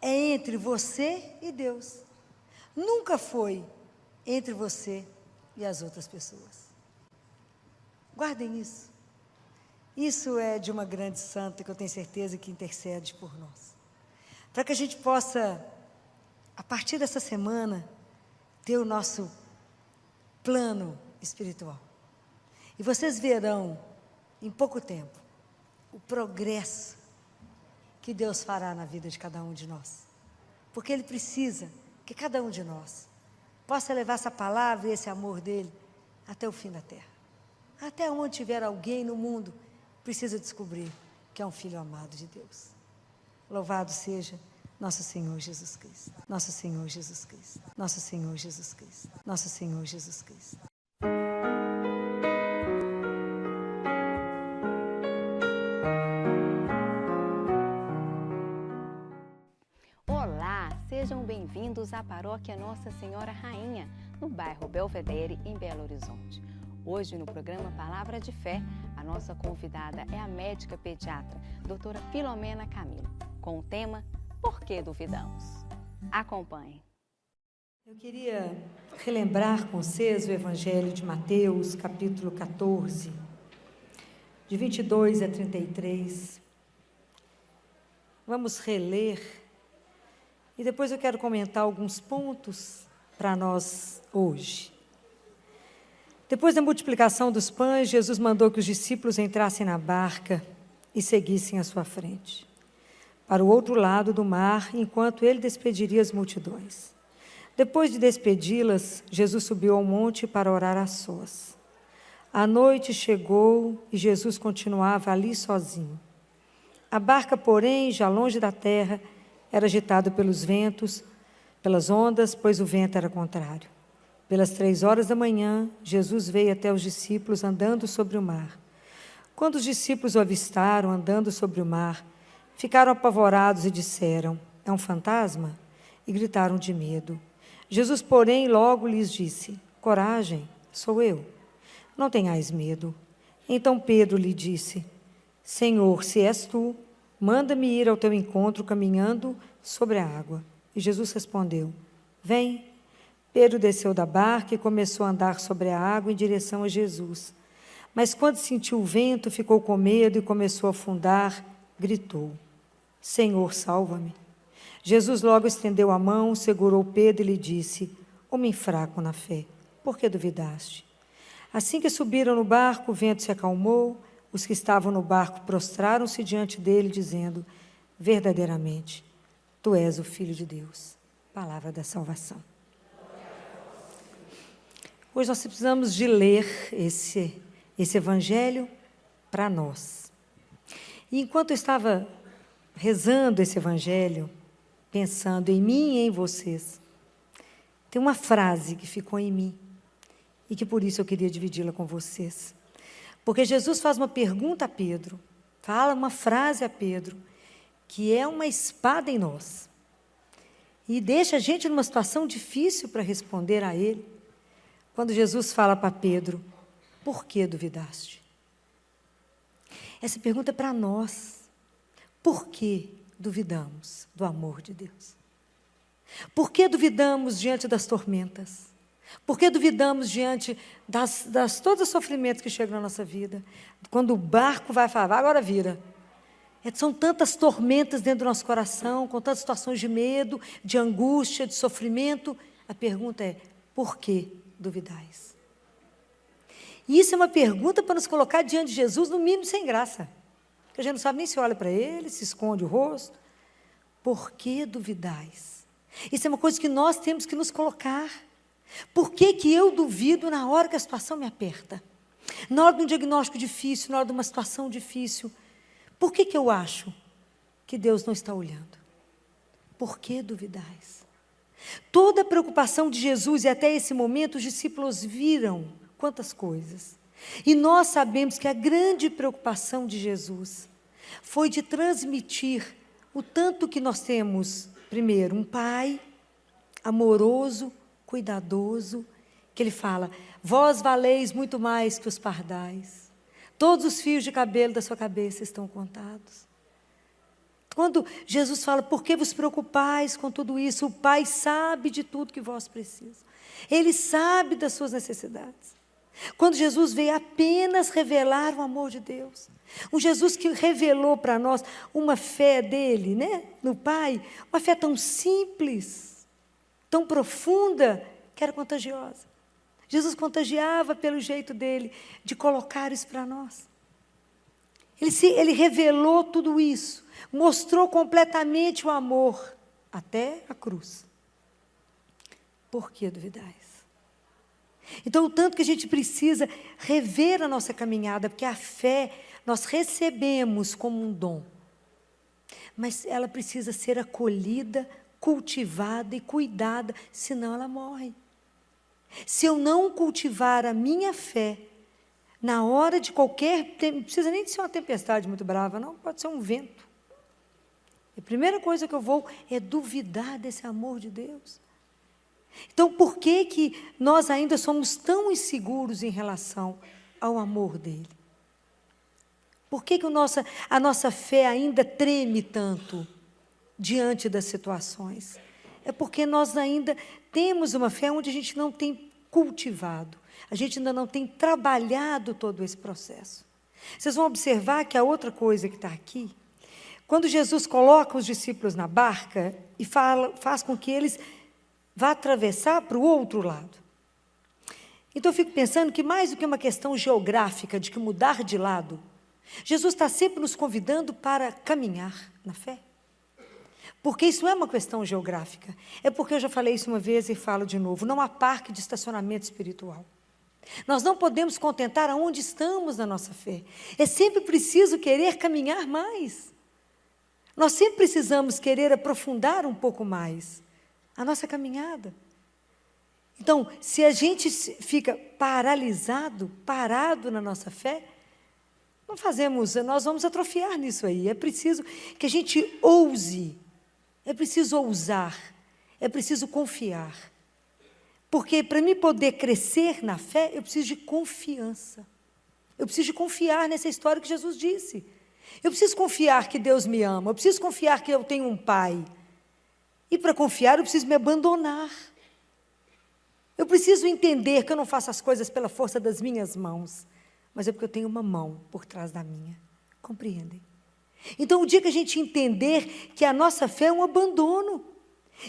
é entre você e Deus. Nunca foi entre você e as outras pessoas. Guardem isso. Isso é de uma grande santa que eu tenho certeza que intercede por nós. Para que a gente possa, a partir dessa semana, ter o nosso plano espiritual. E vocês verão, em pouco tempo, o progresso que Deus fará na vida de cada um de nós. Porque Ele precisa que cada um de nós possa levar essa palavra e esse amor dEle até o fim da terra. Até onde tiver alguém no mundo, precisa descobrir que é um filho amado de Deus. Louvado seja nosso Senhor Jesus Cristo. Nosso Senhor Jesus Cristo. Nosso Senhor Jesus Cristo. Nosso Senhor Jesus Cristo. Sejam bem-vindos à Paróquia Nossa Senhora Rainha, no bairro Belvedere, em Belo Horizonte. Hoje, no programa Palavra de Fé, a nossa convidada é a médica pediatra, doutora Filomena Camilo, com o tema Por que duvidamos? Acompanhe. Eu queria relembrar com vocês o Evangelho de Mateus, capítulo 14, de 22 a 33. Vamos reler. E depois eu quero comentar alguns pontos para nós hoje. Depois da multiplicação dos pães, Jesus mandou que os discípulos entrassem na barca e seguissem à sua frente, para o outro lado do mar, enquanto ele despediria as multidões. Depois de despedi-las, Jesus subiu ao monte para orar a sós. A noite chegou e Jesus continuava ali sozinho. A barca, porém, já longe da terra, era agitado pelos ventos, pelas ondas, pois o vento era contrário. Pelas 3 horas da manhã, Jesus veio até os discípulos andando sobre o mar. Quando os discípulos o avistaram andando sobre o mar, ficaram apavorados e disseram: é um fantasma? E gritaram de medo. Jesus, porém, logo lhes disse: coragem, sou eu. Não tenhais medo. Então Pedro lhe disse: Senhor, se és tu, manda-me ir ao teu encontro caminhando sobre a água. E Jesus respondeu: vem. Pedro desceu da barca e começou a andar sobre a água em direção a Jesus. Mas quando sentiu o vento, ficou com medo e começou a afundar, gritou: Senhor, salva-me. Jesus logo estendeu a mão, segurou Pedro e lhe disse: homem fraco na fé, por que duvidaste? Assim que subiram no barco, o vento se acalmou. Os que estavam no barco prostraram-se diante dele, dizendo: verdadeiramente, tu és o Filho de Deus. Palavra da salvação. Hoje nós precisamos de ler esse evangelho para nós. E enquanto eu estava rezando esse evangelho, pensando em mim e em vocês, tem uma frase que ficou em mim e que por isso eu queria dividi-la com vocês. Porque Jesus faz uma pergunta a Pedro, fala uma frase a Pedro, que é uma espada em nós. E deixa a gente numa situação difícil para responder a ele. Quando Jesus fala para Pedro: por que duvidaste? Essa pergunta é para nós. Por que duvidamos do amor de Deus? Por que duvidamos diante das tormentas? Por que duvidamos diante todos os sofrimentos que chegam na nossa vida? Quando o barco vai falar, agora vira. São tantas tormentas dentro do nosso coração, com tantas situações de medo, de angústia, de sofrimento. A pergunta é, por que duvidais? E isso é uma pergunta para nos colocar diante de Jesus, no mínimo sem graça. Porque a gente não sabe nem se olha para ele, se esconde o rosto. Por que duvidais? Isso é uma coisa que nós temos que nos colocar. Por que que eu duvido na hora que a situação me aperta? Na hora de um diagnóstico difícil, na hora de uma situação difícil. Por que que eu acho que Deus não está olhando? Por que duvidais? Toda a preocupação de Jesus, e até esse momento, os discípulos viram quantas coisas. E nós sabemos que a grande preocupação de Jesus foi de transmitir o tanto que nós temos, primeiro, um pai amoroso, cuidadoso, que ele fala, vós valeis muito mais que os pardais. Todos os fios de cabelo da sua cabeça estão contados. Quando Jesus fala, por que vos preocupais com tudo isso? O Pai sabe de tudo que vós precisam. Ele sabe das suas necessidades. Quando Jesus veio apenas revelar o amor de Deus. Um Jesus que revelou para nós uma fé dele, né, no Pai, uma fé tão simples, tão profunda, que era contagiosa. Jesus contagiava pelo jeito dele de colocar isso para nós. Ele revelou tudo isso, mostrou completamente o amor, até a cruz. Por que duvidais? Então, o tanto que a gente precisa rever a nossa caminhada, porque a fé nós recebemos como um dom, mas ela precisa ser acolhida, cultivada e cuidada, senão ela morre. Se eu não cultivar a minha fé, na hora de qualquer, não precisa nem de ser uma tempestade muito brava, não, pode ser um vento. A primeira coisa que eu vou é duvidar desse amor de Deus. Então, por que que nós ainda somos tão inseguros em relação ao amor dele? Por que que a nossa fé ainda treme tanto diante das situações? É porque nós ainda temos uma fé onde a gente não tem cultivado, a gente ainda não tem trabalhado todo esse processo. Vocês vão observar que a outra coisa que está aqui, quando Jesus coloca os discípulos na barca e faz com que eles vá atravessar para o outro lado. Então, eu fico pensando que mais do que uma questão geográfica, de que mudar de lado, Jesus está sempre nos convidando para caminhar na fé. Porque isso não é uma questão geográfica. É porque eu já falei isso uma vez e falo de novo. Não há parque de estacionamento espiritual. Nós não podemos contentar aonde estamos na nossa fé. É sempre preciso querer caminhar mais. Nós sempre precisamos querer aprofundar um pouco mais a nossa caminhada. Então, se a gente fica paralisado, parado na nossa fé, nós vamos atrofiar nisso aí. É preciso que a gente ouse, é preciso ousar, é preciso confiar. Porque para mim poder crescer na fé, eu preciso de confiança. Eu preciso de confiar nessa história que Jesus disse. Eu preciso confiar que Deus me ama, eu preciso confiar que eu tenho um Pai. E para confiar, eu preciso me abandonar. Eu preciso entender que eu não faço as coisas pela força das minhas mãos, mas é porque eu tenho uma mão por trás da minha. Compreendem? Então, o dia que a gente entender que a nossa fé é um abandono,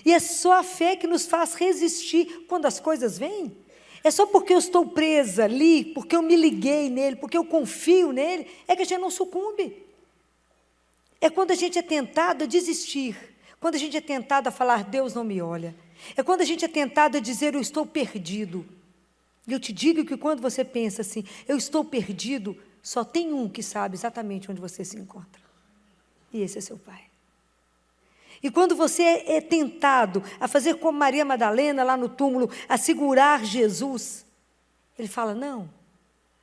e é só a fé que nos faz resistir quando as coisas vêm, é só porque eu estou presa ali, porque eu me liguei nele, porque eu confio nele, é que a gente não sucumbe. É quando a gente é tentado a desistir, quando a gente é tentado a falar, Deus não me olha. É quando a gente é tentado a dizer, eu estou perdido. E eu te digo que quando você pensa assim, eu estou perdido, só tem um que sabe exatamente onde você se encontra. E esse é seu Pai. E quando você é tentado a fazer como Maria Madalena lá no túmulo, a segurar Jesus, ele fala, não,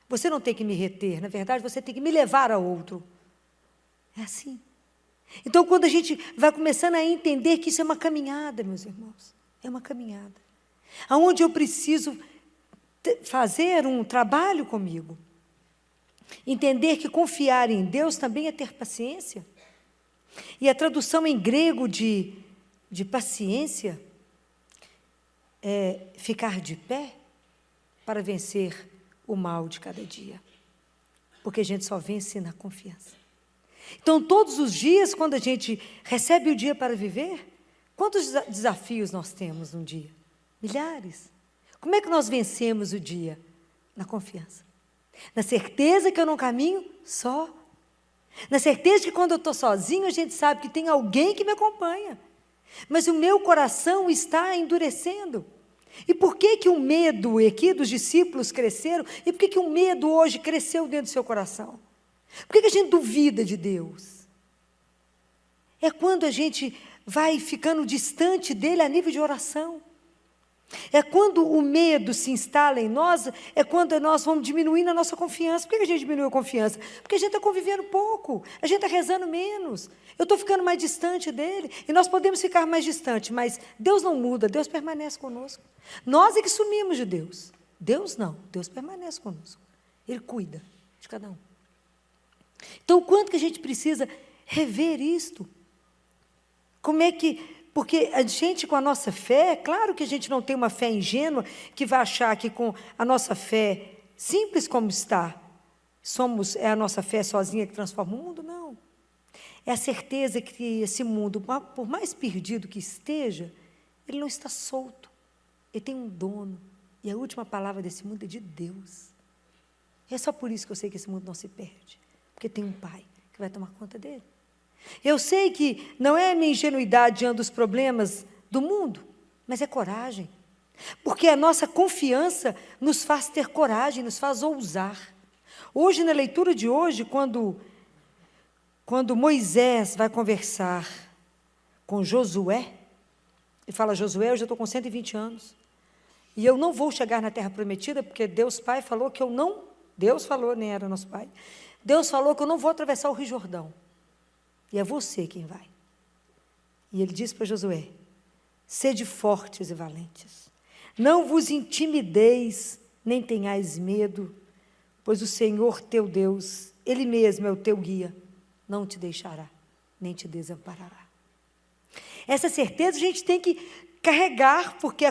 você não tem que me reter, na verdade você tem que me levar a outro. É assim. Então, quando a gente vai começando a entender que isso é uma caminhada, meus irmãos, é uma caminhada, onde eu preciso fazer um trabalho comigo, entender que confiar em Deus também é ter paciência, E a tradução em grego de paciência é ficar de pé para vencer o mal de cada dia. Porque a gente só vence na confiança. Então, todos os dias, quando a gente recebe o dia para viver, quantos desafios nós temos num dia? Milhares. Como é que nós vencemos o dia? Na confiança. Na certeza que eu não caminho só. Na certeza que quando eu estou sozinho, a gente sabe que tem alguém que me acompanha. Mas o meu coração está endurecendo. E por que que o medo aqui dos discípulos cresceram? E por que que o medo hoje cresceu dentro do seu coração? Por que que a gente duvida de Deus? É quando a gente vai ficando distante dele a nível de oração. É quando o medo se instala em nós, é quando nós vamos diminuindo a nossa confiança. Por que a gente diminuiu a confiança? Porque a gente está convivendo pouco, a gente está rezando menos, eu estou ficando mais distante dele, e nós podemos ficar mais distante, mas Deus não muda, Deus permanece conosco. Nós é que sumimos de Deus, Deus não, Deus permanece conosco, Ele cuida de cada um. Então, o quanto que a gente precisa rever isto? Como é que... Porque a gente, com a nossa fé, claro que a gente não tem uma fé ingênua, que vai achar que com a nossa fé, simples como está, é a nossa fé sozinha que transforma o mundo, não. É a certeza que esse mundo, por mais perdido que esteja, ele não está solto, ele tem um dono, e a última palavra desse mundo é de Deus. É só por isso que eu sei que esse mundo não se perde, porque tem um Pai que vai tomar conta dele. Eu sei que não é a minha ingenuidade diante dos problemas do mundo, mas é coragem. Porque a nossa confiança nos faz ter coragem, nos faz ousar. Hoje, na leitura de hoje, quando Moisés vai conversar com Josué, e fala, Josué, eu já estou com 120 anos, e eu não vou chegar na terra prometida, porque Deus Pai falou que eu não... Deus falou, nem era nosso Pai. Deus falou que eu não vou atravessar o Rio Jordão. E é você quem vai. E ele diz para Josué, sede fortes e valentes, não vos intimideis, nem tenhais medo, pois o Senhor teu Deus, Ele mesmo é o teu guia, não te deixará, nem te desamparará. Essa certeza a gente tem que carregar, porque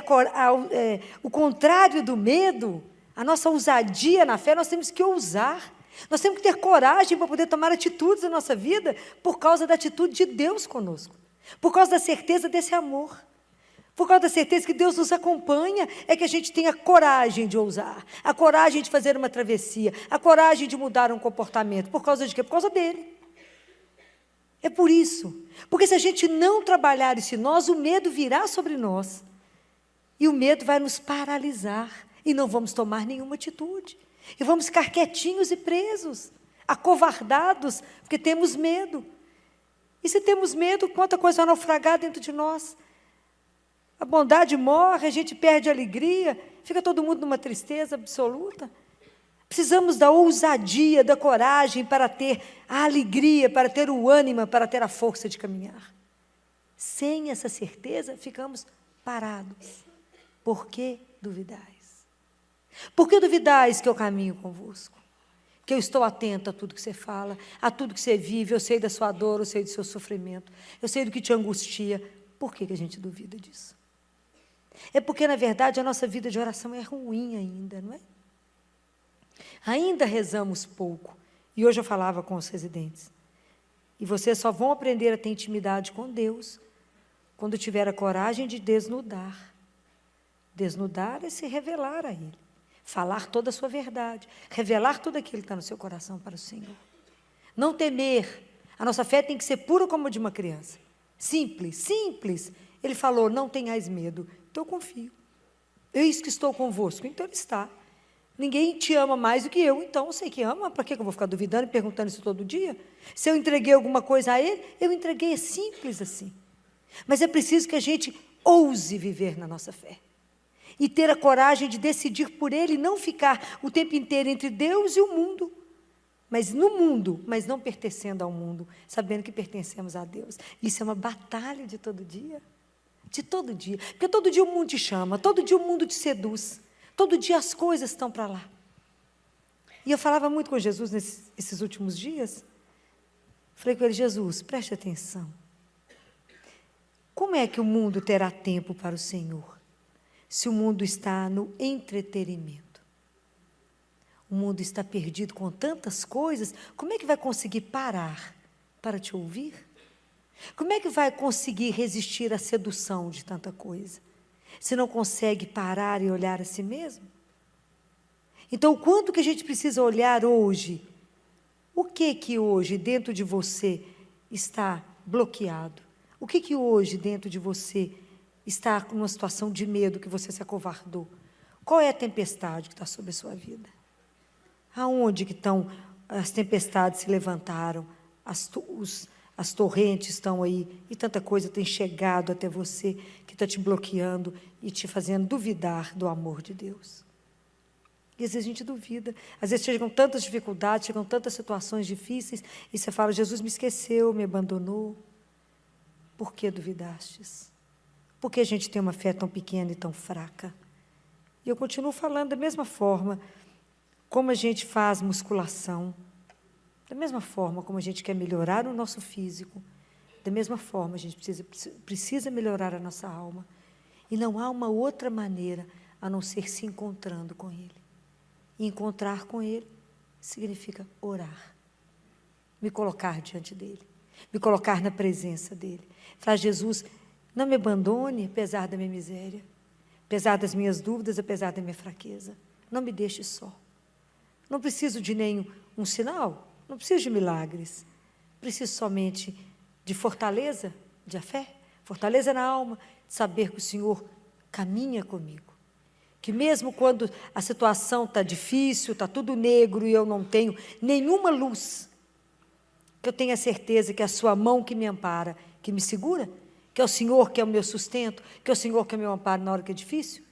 o contrário do medo, a nossa ousadia na fé, nós temos que ousar. Nós temos que ter coragem para poder tomar atitudes na nossa vida por causa da atitude de Deus conosco, por causa da certeza desse amor, por causa da certeza que Deus nos acompanha, é que a gente tem a coragem de ousar, a coragem de fazer uma travessia, a coragem de mudar um comportamento. Por causa de quê? Por causa dele. É por isso. Porque se a gente não trabalhar isso em nós, o medo virá sobre nós. E o medo vai nos paralisar e não vamos tomar nenhuma atitude. E vamos ficar quietinhos e presos, acovardados, porque temos medo. E se temos medo, quanta coisa vai naufragar dentro de nós. A bondade morre, a gente perde a alegria, fica todo mundo numa tristeza absoluta. Precisamos da ousadia, da coragem para ter a alegria, para ter o ânimo, para ter a força de caminhar. Sem essa certeza, ficamos parados. Por que duvidais? Por que duvidais que eu caminho convosco? Que eu estou atento a tudo que você fala, a tudo que você vive, eu sei da sua dor, eu sei do seu sofrimento, eu sei do que te angustia. Por que a gente duvida disso? É porque, na verdade, a nossa vida de oração é ruim ainda, não é? Ainda rezamos pouco. E hoje eu falava com os residentes. E vocês só vão aprender a ter intimidade com Deus quando tiver a coragem de desnudar. Desnudar é se revelar a Ele. Falar toda a sua verdade, revelar tudo aquilo que está no seu coração para o Senhor. Não temer. A nossa fé tem que ser pura como a de uma criança. Simples, simples. Ele falou, não tenhais medo. Então eu confio. Eis que estou convosco. Então Ele está. Ninguém te ama mais do que eu, então eu sei que ama. Para que eu vou ficar duvidando e perguntando isso todo dia? Se eu entreguei alguma coisa a Ele, eu entreguei, é simples assim. Mas é preciso que a gente ouse viver na nossa fé. E ter a coragem de decidir por Ele, e não ficar o tempo inteiro entre Deus e o mundo. Mas no mundo, mas não pertencendo ao mundo, sabendo que pertencemos a Deus. Isso é uma batalha de todo dia. De todo dia. Porque todo dia o mundo te chama, todo dia o mundo te seduz. Todo dia as coisas estão para lá. E eu falava muito com Jesus nesses últimos dias. Falei com ele: Jesus, preste atenção. Como é que o mundo terá tempo para o Senhor, se o mundo está no entretenimento? O mundo está perdido com tantas coisas, como é que vai conseguir parar para te ouvir? Como é que vai conseguir resistir à sedução de tanta coisa, se não consegue parar e olhar a si mesmo? Então, o quanto que a gente precisa olhar hoje, o que hoje dentro de você está bloqueado? O que hoje dentro de você está com uma situação de medo que você se acovardou? Qual é a tempestade que está sobre a sua vida? Aonde que estão as tempestades se levantaram, as torrentes estão aí, e tanta coisa tem chegado até você que está te bloqueando e te fazendo duvidar do amor de Deus. E às vezes a gente duvida, às vezes chegam tantas dificuldades, chegam tantas situações difíceis, e você fala: Jesus me esqueceu, me abandonou. Por que duvidastes? Por que a gente tem uma fé tão pequena e tão fraca? E eu continuo falando da mesma forma como a gente faz musculação, da mesma forma como a gente quer melhorar o nosso físico, da mesma forma a gente precisa melhorar a nossa alma. E não há uma outra maneira a não ser se encontrando com Ele. E encontrar com Ele significa orar, me colocar diante dEle, me colocar na presença dEle. Falar: Jesus, não me abandone apesar da minha miséria, apesar das minhas dúvidas, apesar da minha fraqueza. Não me deixe só. Não preciso de nenhum sinal, não preciso de milagres. Preciso somente de fortaleza, de fé, fortaleza na alma, de saber que o Senhor caminha comigo. Que mesmo quando a situação está difícil, está tudo negro e eu não tenho nenhuma luz, que eu tenha certeza que é a sua mão que me ampara, que me segura, que é o Senhor que é o meu sustento, que é o Senhor que é o meu amparo na hora que é difícil.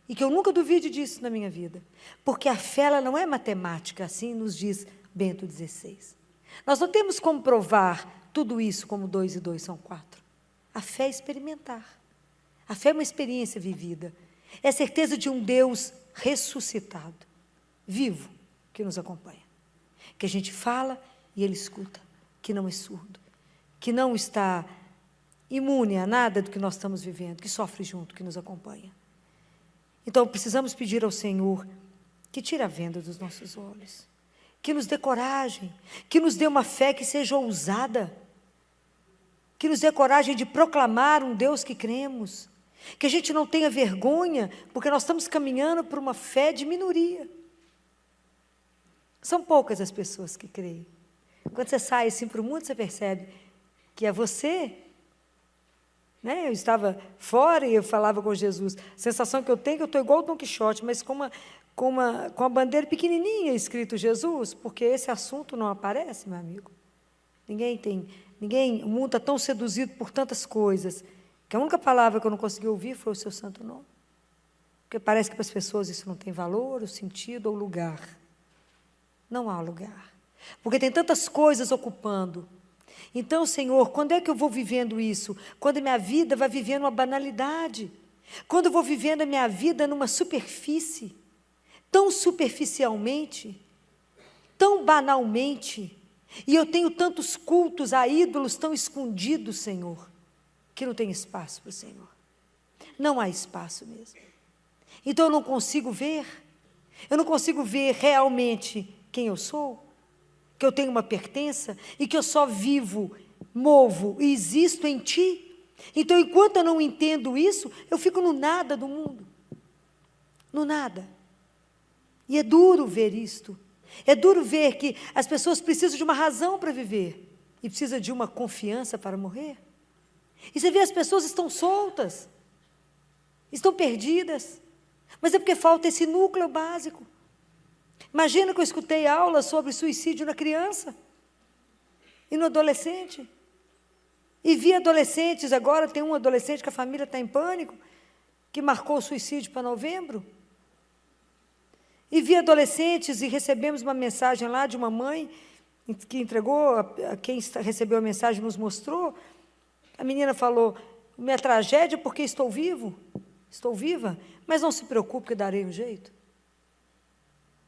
E que eu nunca duvide disso na minha vida. Porque a fé, ela não é matemática, assim nos diz Bento XVI. Nós não temos como provar tudo isso como 2 e 2 são 4. A fé é experimentar. A fé é uma experiência vivida. É a certeza de um Deus ressuscitado, vivo, que nos acompanha. Que a gente fala e Ele escuta, que não é surdo, que não está imune a nada do que nós estamos vivendo, que sofre junto, que nos acompanha. Então, precisamos pedir ao Senhor que tire a venda dos nossos olhos, que nos dê coragem, que nos dê uma fé que seja ousada, que nos dê coragem de proclamar um Deus que cremos, que a gente não tenha vergonha, porque nós estamos caminhando por uma fé de minoria. São poucas as pessoas que creem. Quando você sai assim para o mundo, você percebe que é você. Né? Eu estava fora e eu falava com Jesus. A sensação que eu tenho é que eu estou igual o Dom Quixote, mas com a bandeira pequenininha escrito Jesus, porque esse assunto não aparece, meu amigo. O mundo está tão seduzido por tantas coisas, que a única palavra que eu não consegui ouvir foi o seu santo nome. Porque parece que para as pessoas isso não tem valor, o sentido ou lugar. Não há lugar. Porque tem tantas coisas ocupando. Então, Senhor, quando é que eu vou vivendo isso? Quando a minha vida vai vivendo uma banalidade. Quando eu vou vivendo a minha vida numa superfície, tão superficialmente, tão banalmente, e eu tenho tantos cultos a ídolos tão escondidos, Senhor, que não tem espaço para o Senhor. Não há espaço mesmo. Então eu não consigo ver realmente quem eu sou, que eu tenho uma pertença e que eu só vivo, movo e existo em Ti. Então, enquanto eu não entendo isso, eu fico no nada do mundo. No nada. E é duro ver isto. É duro ver que as pessoas precisam de uma razão para viver e precisam de uma confiança para morrer. E você vê, as pessoas estão soltas, estão perdidas, mas é porque falta esse núcleo básico. Imagina que eu escutei aulas sobre suicídio na criança e no adolescente. E vi adolescentes, agora tem um adolescente que a família está em pânico, que marcou o suicídio para novembro. E vi adolescentes, e recebemos uma mensagem lá de uma mãe, que entregou, a quem recebeu a mensagem nos mostrou. A menina falou: minha tragédia é porque estou vivo, estou viva, mas não se preocupe que darei um jeito.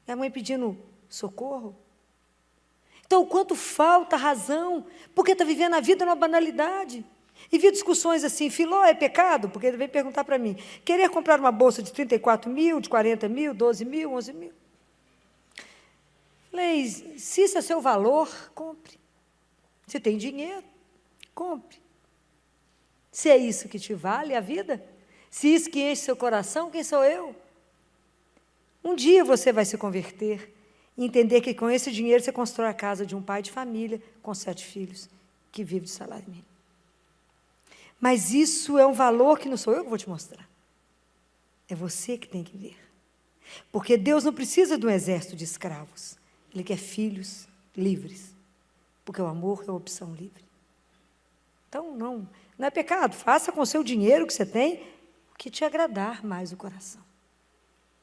E a mãe pedindo socorro. Então, o quanto falta razão, porque está vivendo a vida numa banalidade. E vi discussões assim, filó é pecado? Porque ele veio perguntar para mim, querer comprar uma bolsa de 34 mil, de 40 mil, 12 mil, 11 mil. Falei, se isso é seu valor, compre. Se tem dinheiro, compre. Se é isso que te vale a vida, se isso que enche seu coração, quem sou eu? Um dia você vai se converter e entender que com esse dinheiro você constrói a casa de um pai de família com 7 filhos, que vive de salário mínimo. Mas isso é um valor que não sou eu que vou te mostrar. É você que tem que ver. Porque Deus não precisa de um exército de escravos. Ele quer filhos livres. Porque o amor é uma opção livre. Então, não é pecado. Faça com o seu dinheiro que você tem o que te agradar mais o coração.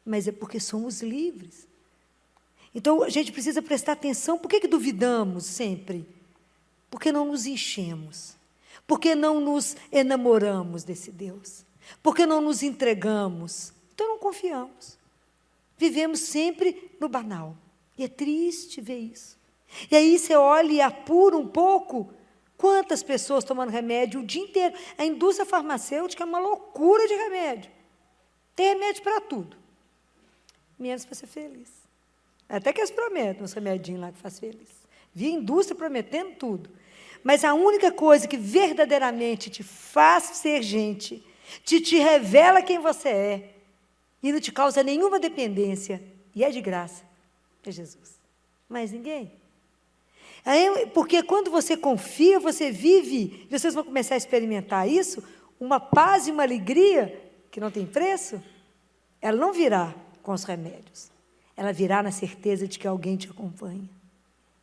Mas é porque somos livres. Então, a gente precisa prestar atenção. Por que duvidamos sempre? Porque não nos enchemos. Porque não nos enamoramos desse Deus. Porque não nos entregamos. Então, não confiamos. Vivemos sempre no banal. E é triste ver isso. E aí você olha e apura um pouco quantas pessoas tomando remédio o dia inteiro. A indústria farmacêutica é uma loucura de remédio. Tem remédio para tudo. Menos para ser feliz. Até que eles prometem uns remedinhos lá que faz feliz. Vi a indústria prometendo tudo. Mas a única coisa que verdadeiramente te faz ser gente, te revela quem você é, e não te causa nenhuma dependência, e é de graça, é Jesus. Mais ninguém. Porque quando você confia, você vive, e vocês vão começar a experimentar isso, uma paz e uma alegria que não tem preço, ela não virá com os remédios. Ela virá na certeza de que alguém te acompanha.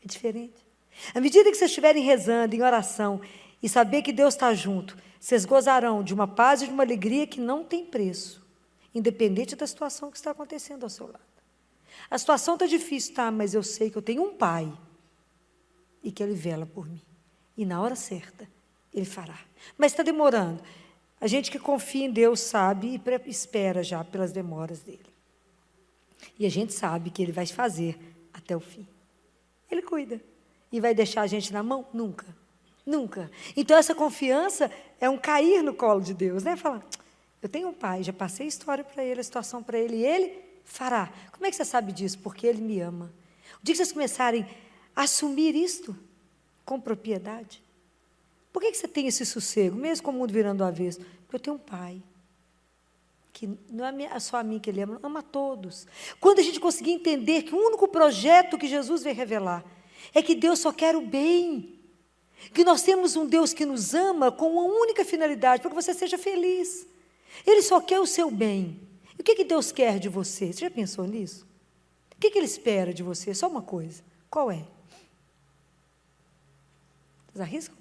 É diferente. À medida que vocês estiverem rezando, em oração, e saber que Deus está junto, vocês gozarão de uma paz e de uma alegria que não tem preço, independente da situação que está acontecendo ao seu lado. A situação está difícil, tá, mas eu sei que eu tenho um Pai e que Ele vela por mim. E na hora certa, Ele fará. Mas está demorando. A gente que confia em Deus sabe e espera já pelas demoras dEle. E a gente sabe que Ele vai fazer até o fim. Ele cuida. E vai deixar a gente na mão? Nunca. Nunca. Então, essa confiança é um cair no colo de Deus, né? Falar, eu tenho um Pai, já passei a história para Ele, a situação para Ele, e Ele fará. Como é que você sabe disso? Porque Ele me ama. O dia que vocês começarem a assumir isto com propriedade, por que você tem esse sossego, mesmo com o mundo virando do avesso? Porque eu tenho um Pai, que não é só a mim que Ele ama, ama a todos. Quando a gente conseguir entender que o único projeto que Jesus veio revelar é que Deus só quer o bem, que nós temos um Deus que nos ama com uma única finalidade, para que você seja feliz. Ele só quer o seu bem. E o que Deus quer de você? Você já pensou nisso? O que Ele espera de você? Só uma coisa. Qual é? Vocês arriscam?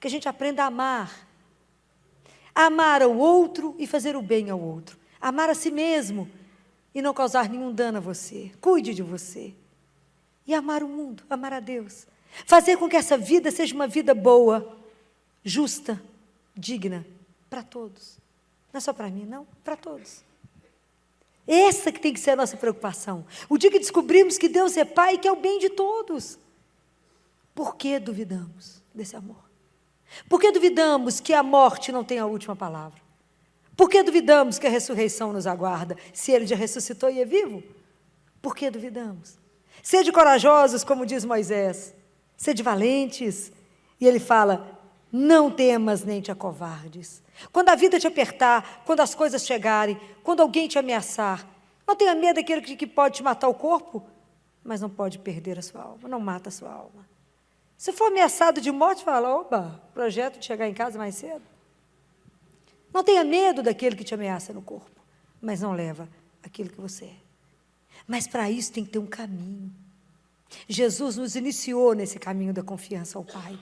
Que a gente aprenda a amar. A amar ao outro e fazer o bem ao outro. Amar a si mesmo e não causar nenhum dano a você. Cuide de você. E amar o mundo, amar a Deus. Fazer com que essa vida seja uma vida boa, justa, digna, para todos. Não é só para mim, não, para todos. Essa que tem que ser a nossa preocupação. O dia que descobrimos que Deus é Pai e que é o bem de todos. Por que duvidamos desse amor? Por que duvidamos que a morte não tem a última palavra? Por que duvidamos que a ressurreição nos aguarda, se Ele já ressuscitou e é vivo? Por que duvidamos? Sede corajosos, como diz Moisés, sede valentes. E ele fala, não temas nem te acovardes. Quando a vida te apertar, quando as coisas chegarem, quando alguém te ameaçar, não tenha medo daquele que pode te matar o corpo, mas não pode perder a sua alma, não mata a sua alma. Se for ameaçado de morte, fala, opa, projeto de chegar em casa mais cedo. Não tenha medo daquele que te ameaça no corpo, mas não leva aquilo que você é. Mas para isso tem que ter um caminho. Jesus nos iniciou nesse caminho da confiança ao Pai.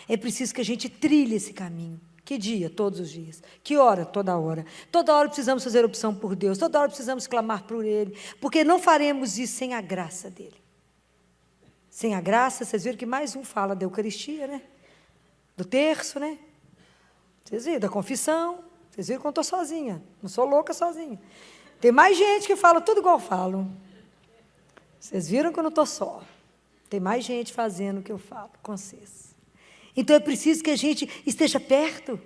É preciso que a gente trilhe esse caminho. Que dia? Todos os dias. Que hora? Toda hora. Toda hora precisamos fazer opção por Deus. Toda hora precisamos clamar por Ele. Porque não faremos isso sem a graça dEle. Sem a graça, vocês viram que mais um fala da Eucaristia, né? Do terço, né? Vocês viram? Da confissão. Vocês viram que eu não estou sozinha. Não sou louca sozinha. Tem mais gente que fala tudo igual eu falo. Vocês viram que eu não estou só. Tem mais gente fazendo o que eu falo com vocês. Então é preciso que a gente esteja perto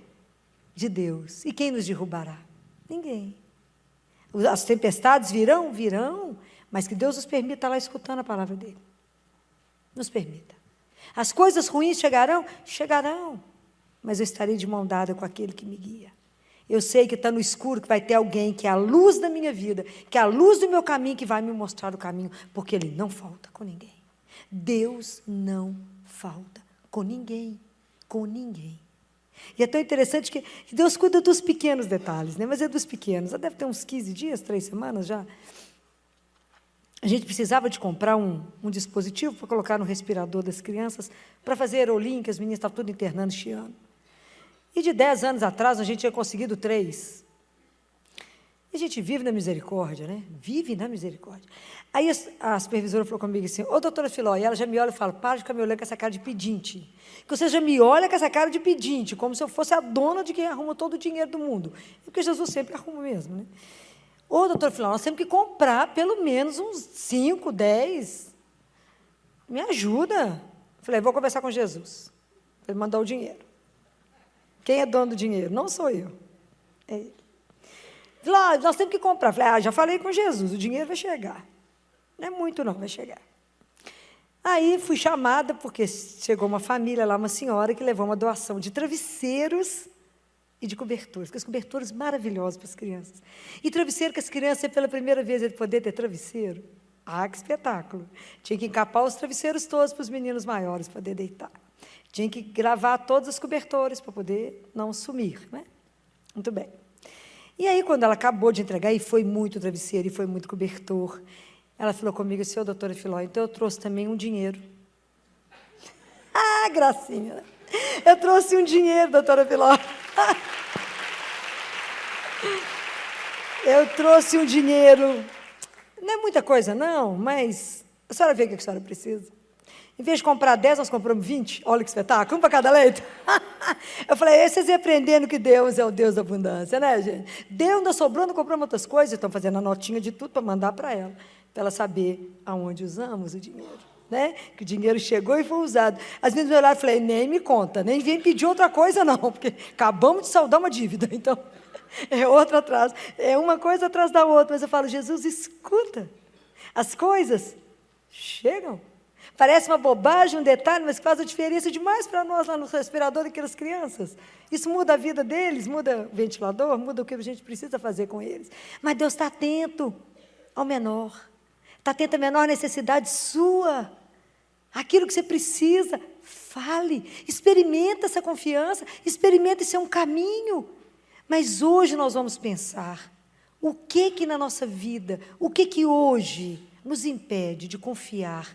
de Deus. E quem nos derrubará? Ninguém. As tempestades virão? Virão. Mas que Deus nos permita estar lá escutando a palavra dele. Nos permita. As coisas ruins chegarão? Chegarão. Mas eu estarei de mão dada com aquele que me guia. Eu sei que está no escuro, que vai ter alguém que é a luz da minha vida, que é a luz do meu caminho, que vai me mostrar o caminho, porque ele não falta com ninguém. Deus não falta com ninguém, com ninguém. E é tão interessante que Deus cuida dos pequenos detalhes, né? Mas é dos pequenos. Já deve ter uns 15 dias, 3 semanas já. A gente precisava de comprar um dispositivo para colocar no respirador das crianças, para fazer aerolim, que as meninas estavam tudo internando este ano. E de 10 anos atrás, a gente tinha conseguido 3. E a gente vive na misericórdia, né? Vive na misericórdia. Aí a supervisora falou comigo assim, ô, doutora Filó, e ela já me olha e fala, para de ficar me olhando com essa cara de pedinte. Que você já me olha com essa cara de pedinte, como se eu fosse a dona de quem arruma todo o dinheiro do mundo. Porque Jesus sempre arruma mesmo, né? Ô, doutora Filó, nós temos que comprar pelo menos uns 5, 10. Me ajuda. Falei, vou conversar com Jesus. Ele mandou o dinheiro. Quem é dono do dinheiro? Não sou eu. É ele. Falei, nós temos que comprar. Falei, já falei com Jesus, o dinheiro vai chegar. Não é muito não, vai chegar. Aí fui chamada, porque chegou uma família lá, uma senhora, que levou uma doação de travesseiros e de cobertores, aqueles cobertores maravilhosos para as crianças. E travesseiro que as crianças, pela primeira vez, ele poder ter travesseiro. Ah, que espetáculo. Tinha que encapar os travesseiros todos para os meninos maiores poder deitar. Tinha que gravar todos os cobertores para poder não sumir, né? Muito bem. E aí, quando ela acabou de entregar, e foi muito travesseiro, e foi muito cobertor, ela falou comigo, senhor, doutora Filó, então eu trouxe também um dinheiro. Ah, gracinha, né? Eu trouxe um dinheiro, doutora Filó. Eu trouxe um dinheiro. Não é muita coisa, não, mas a senhora vê o que a senhora precisa. Em vez de comprar 10, nós compramos 20. Olha que espetáculo, um para cada leito. Eu falei, vocês iam aprendendo que Deus é o Deus da abundância, né, gente? Deus ainda sobrou, não compramos outras coisas, estão fazendo a notinha de tudo para mandar para ela saber aonde usamos o dinheiro, né? Que o dinheiro chegou e foi usado. Às vezes eu olhava e falei, nem me conta, nem vem pedir outra coisa, não, porque acabamos de saldar uma dívida, então é outra atrás, é uma coisa atrás da outra. Mas eu falo, Jesus, escuta, as coisas chegam. Parece uma bobagem, um detalhe, mas faz a diferença demais para nós lá no respirador daquelas crianças. Isso muda a vida deles, muda o ventilador, muda o que a gente precisa fazer com eles. Mas Deus está atento ao menor, está atento à menor necessidade sua. Aquilo que você precisa, fale, experimenta essa confiança, experimenta esse é um caminho. Mas hoje nós vamos pensar, o que na nossa vida, o que hoje nos impede de confiar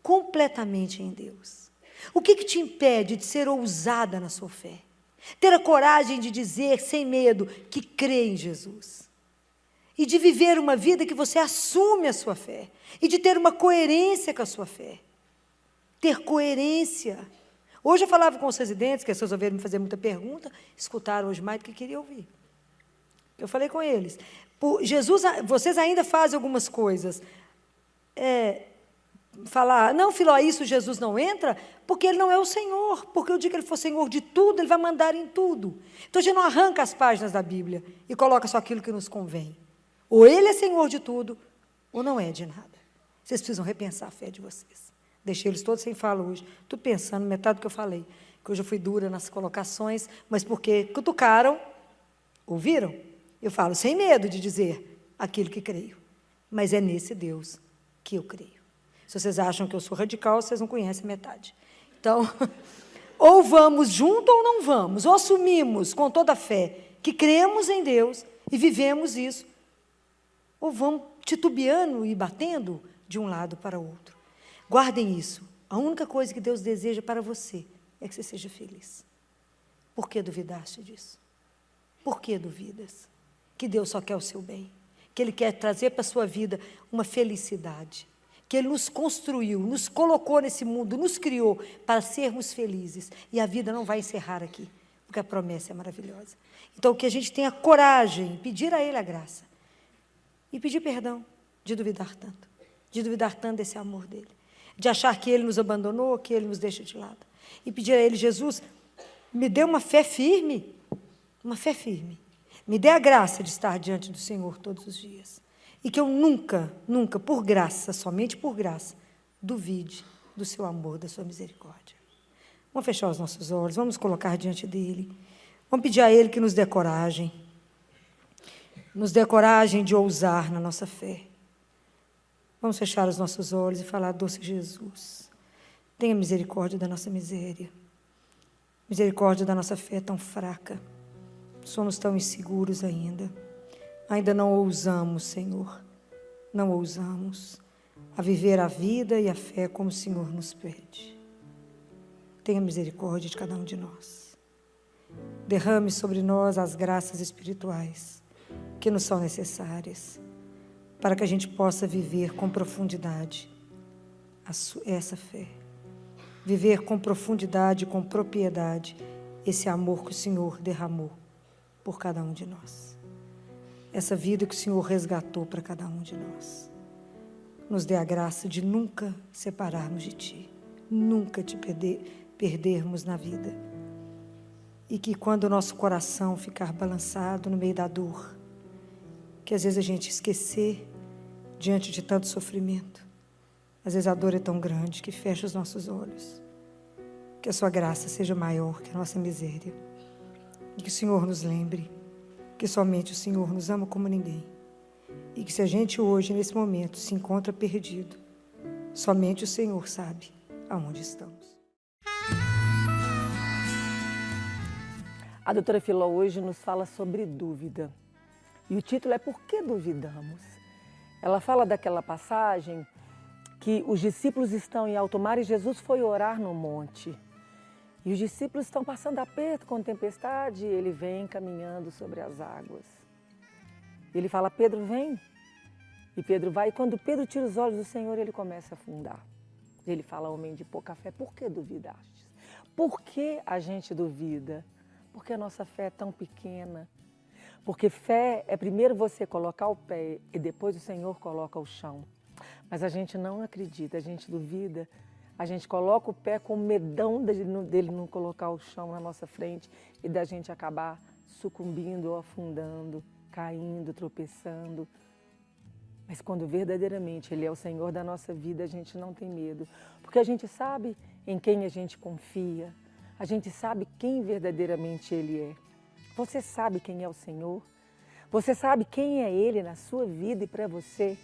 completamente em Deus? O que te impede de ser ousada na sua fé? Ter a coragem de dizer, sem medo, que crê em Jesus. E de viver uma vida que você assume a sua fé. E de ter uma coerência com a sua fé. Ter coerência. Hoje eu falava com os residentes, que as pessoas ouviram me fazer muita pergunta, escutaram hoje mais do que queriam ouvir. Eu falei com eles, Jesus, vocês ainda fazem algumas coisas. Falar, não, Filó, isso Jesus não entra, porque Ele não é o Senhor, porque o dia que Ele for Senhor de tudo, Ele vai mandar em tudo. Então, a gente não arranca as páginas da Bíblia e coloca só aquilo que nos convém. Ou Ele é Senhor de tudo, ou não é de nada. Vocês precisam repensar a fé de vocês. Deixei eles todos sem fala hoje, tudo pensando, metade do que eu falei, que hoje eu fui dura nas colocações, mas porque cutucaram, ouviram? Eu falo sem medo de dizer aquilo que creio, mas é nesse Deus que eu creio. Se vocês acham que eu sou radical, vocês não conhecem metade. Então, ou vamos junto ou não vamos, ou assumimos com toda a fé que cremos em Deus e vivemos isso, ou vamos titubeando e batendo de um lado para o outro. Guardem isso. A única coisa que Deus deseja para você é que você seja feliz. Por que duvidaste disso? Por que duvidas? Que Deus só quer o seu bem, que Ele quer trazer para a sua vida uma felicidade, que Ele nos construiu, nos colocou nesse mundo, nos criou para sermos felizes. E a vida não vai encerrar aqui, porque a promessa é maravilhosa. Então, que a gente tenha coragem, pedir a Ele a graça e pedir perdão de duvidar tanto desse amor dEle, de achar que Ele nos abandonou, que Ele nos deixa de lado. E pedir a Ele: Jesus, me dê uma fé firme, uma fé firme. Me dê a graça de estar diante do Senhor todos os dias. E que eu nunca, nunca, por graça, somente por graça, duvide do seu amor, da sua misericórdia. Vamos fechar os nossos olhos, vamos colocar diante dEle. Vamos pedir a Ele que nos dê coragem. Nos dê coragem de ousar na nossa fé. Vamos fechar os nossos olhos e falar: doce Jesus, tenha misericórdia da nossa miséria. Misericórdia da nossa fé tão fraca. Somos tão inseguros ainda. Ainda não ousamos, Senhor. Não ousamos a viver a vida e a fé como o Senhor nos pede. Tenha misericórdia de cada um de nós. Derrame sobre nós as graças espirituais que nos são necessárias para que a gente possa viver com profundidade essa fé. Viver com profundidade, com propriedade, esse amor que o Senhor derramou por cada um de nós. Essa vida que o Senhor resgatou para cada um de nós. Nos dê a graça de nunca separarmos de Ti, nunca Te perdermos na vida. E que quando o nosso coração ficar balançado no meio da dor, que às vezes a gente esquecer diante de tanto sofrimento, às vezes a dor é tão grande que fecha os nossos olhos. Que a Sua graça seja maior que a nossa miséria. E que o Senhor nos lembre que somente o Senhor nos ama como ninguém. E que se a gente hoje, nesse momento, se encontra perdido, somente o Senhor sabe aonde estamos. A doutora Filó hoje nos fala sobre dúvida. E o título é Por que duvidamos? Ela fala daquela passagem que os discípulos estão em alto mar e Jesus foi orar no monte. E os discípulos estão passando aperto com tempestade e ele vem caminhando sobre as águas. E ele fala: Pedro, vem. E Pedro vai. E quando Pedro tira os olhos do Senhor, ele começa a afundar. Ele fala: homem de pouca fé, por que duvidastes? Por que a gente duvida? Porque a nossa fé é tão pequena. Porque fé é primeiro você colocar o pé e depois o Senhor coloca o chão. Mas a gente não acredita, a gente duvida. A gente coloca o pé com medão dele não colocar o chão na nossa frente e da gente acabar sucumbindo ou afundando, caindo, tropeçando. Mas quando verdadeiramente Ele é o Senhor da nossa vida, a gente não tem medo. Porque a gente sabe em quem a gente confia. A gente sabe quem verdadeiramente Ele é. Você sabe quem é o Senhor? Você sabe quem é Ele na sua vida e para você?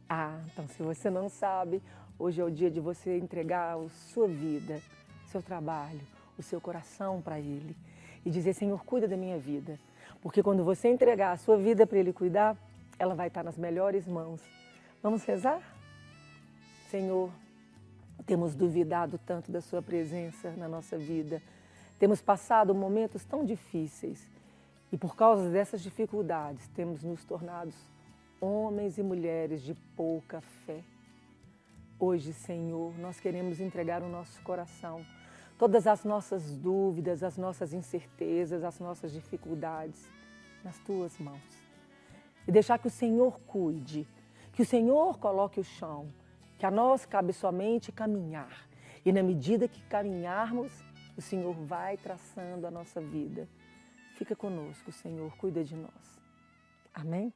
Ah, então se você não sabe, hoje é o dia de você entregar a sua vida, seu trabalho, o seu coração para Ele. E dizer: Senhor, cuida da minha vida. Porque quando você entregar a sua vida para Ele cuidar, ela vai estar nas melhores mãos. Vamos rezar? Senhor, temos duvidado tanto da Sua presença na nossa vida. Temos passado momentos tão difíceis. E por causa dessas dificuldades, temos nos tornado homens e mulheres de pouca fé. Hoje, Senhor, nós queremos entregar o nosso coração, todas as nossas dúvidas, as nossas incertezas, as nossas dificuldades nas Tuas mãos. E deixar que o Senhor cuide, que o Senhor coloque o chão, que a nós cabe somente caminhar. E na medida que caminharmos, o Senhor vai traçando a nossa vida. Fica conosco, Senhor, cuida de nós. Amém?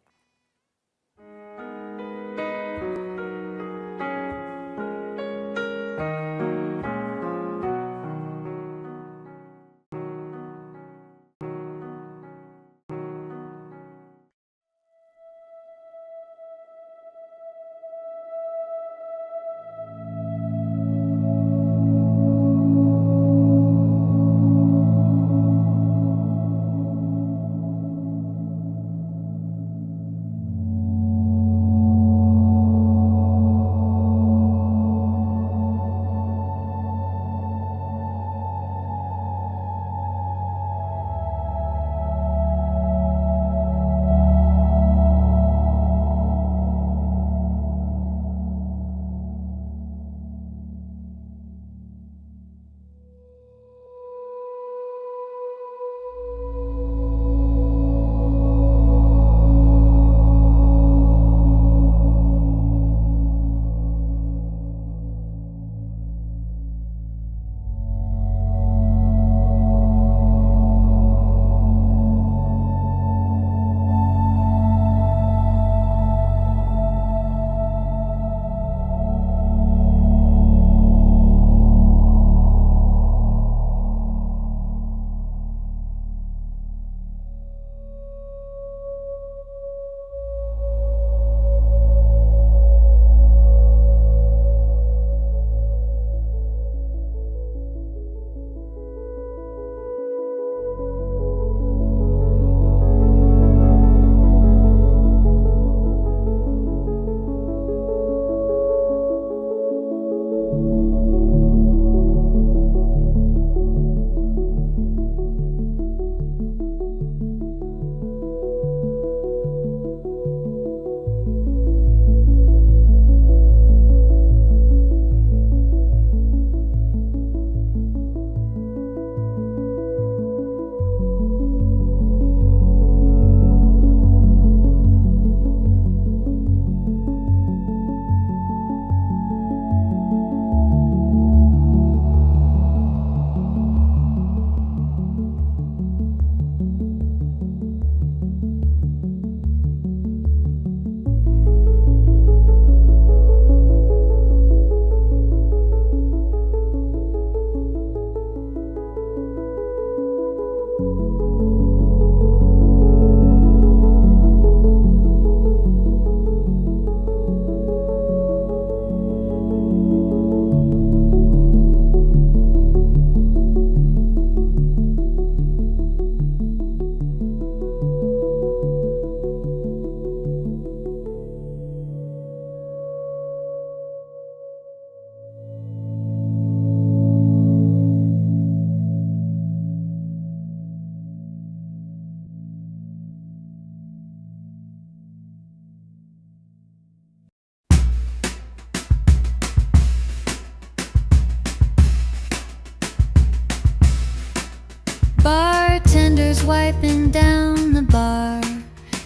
wiping down the bar.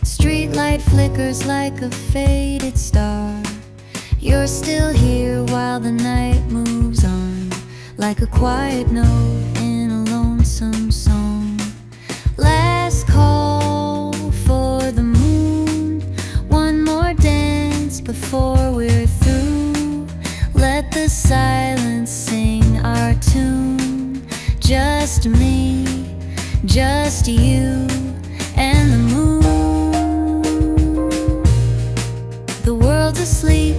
Streetlight flickers like a faded star. You're still here while the night moves on, like a quiet note in a lonesome song. Last call for the moon, one more dance before we're through. Let the silence sing our tune. Just me, just you and the moon. The world's asleep,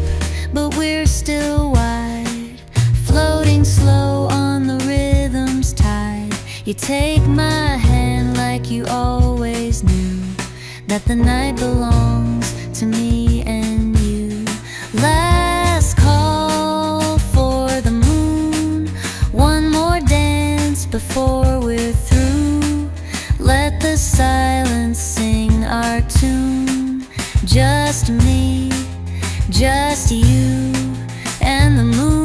but we're still wide, floating slow on the rhythm's tide. You take my hand like you always knew that the night belongs to me and you. Last call for the moon, one more dance before we're through. Let the silence sing our tune. Just me, just you and the moon.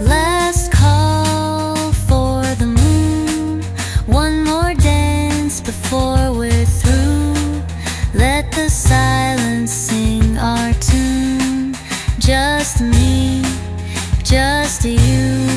Last call for the moon, one more dance before we're through. Let the silence sing our tune. Just me, just you.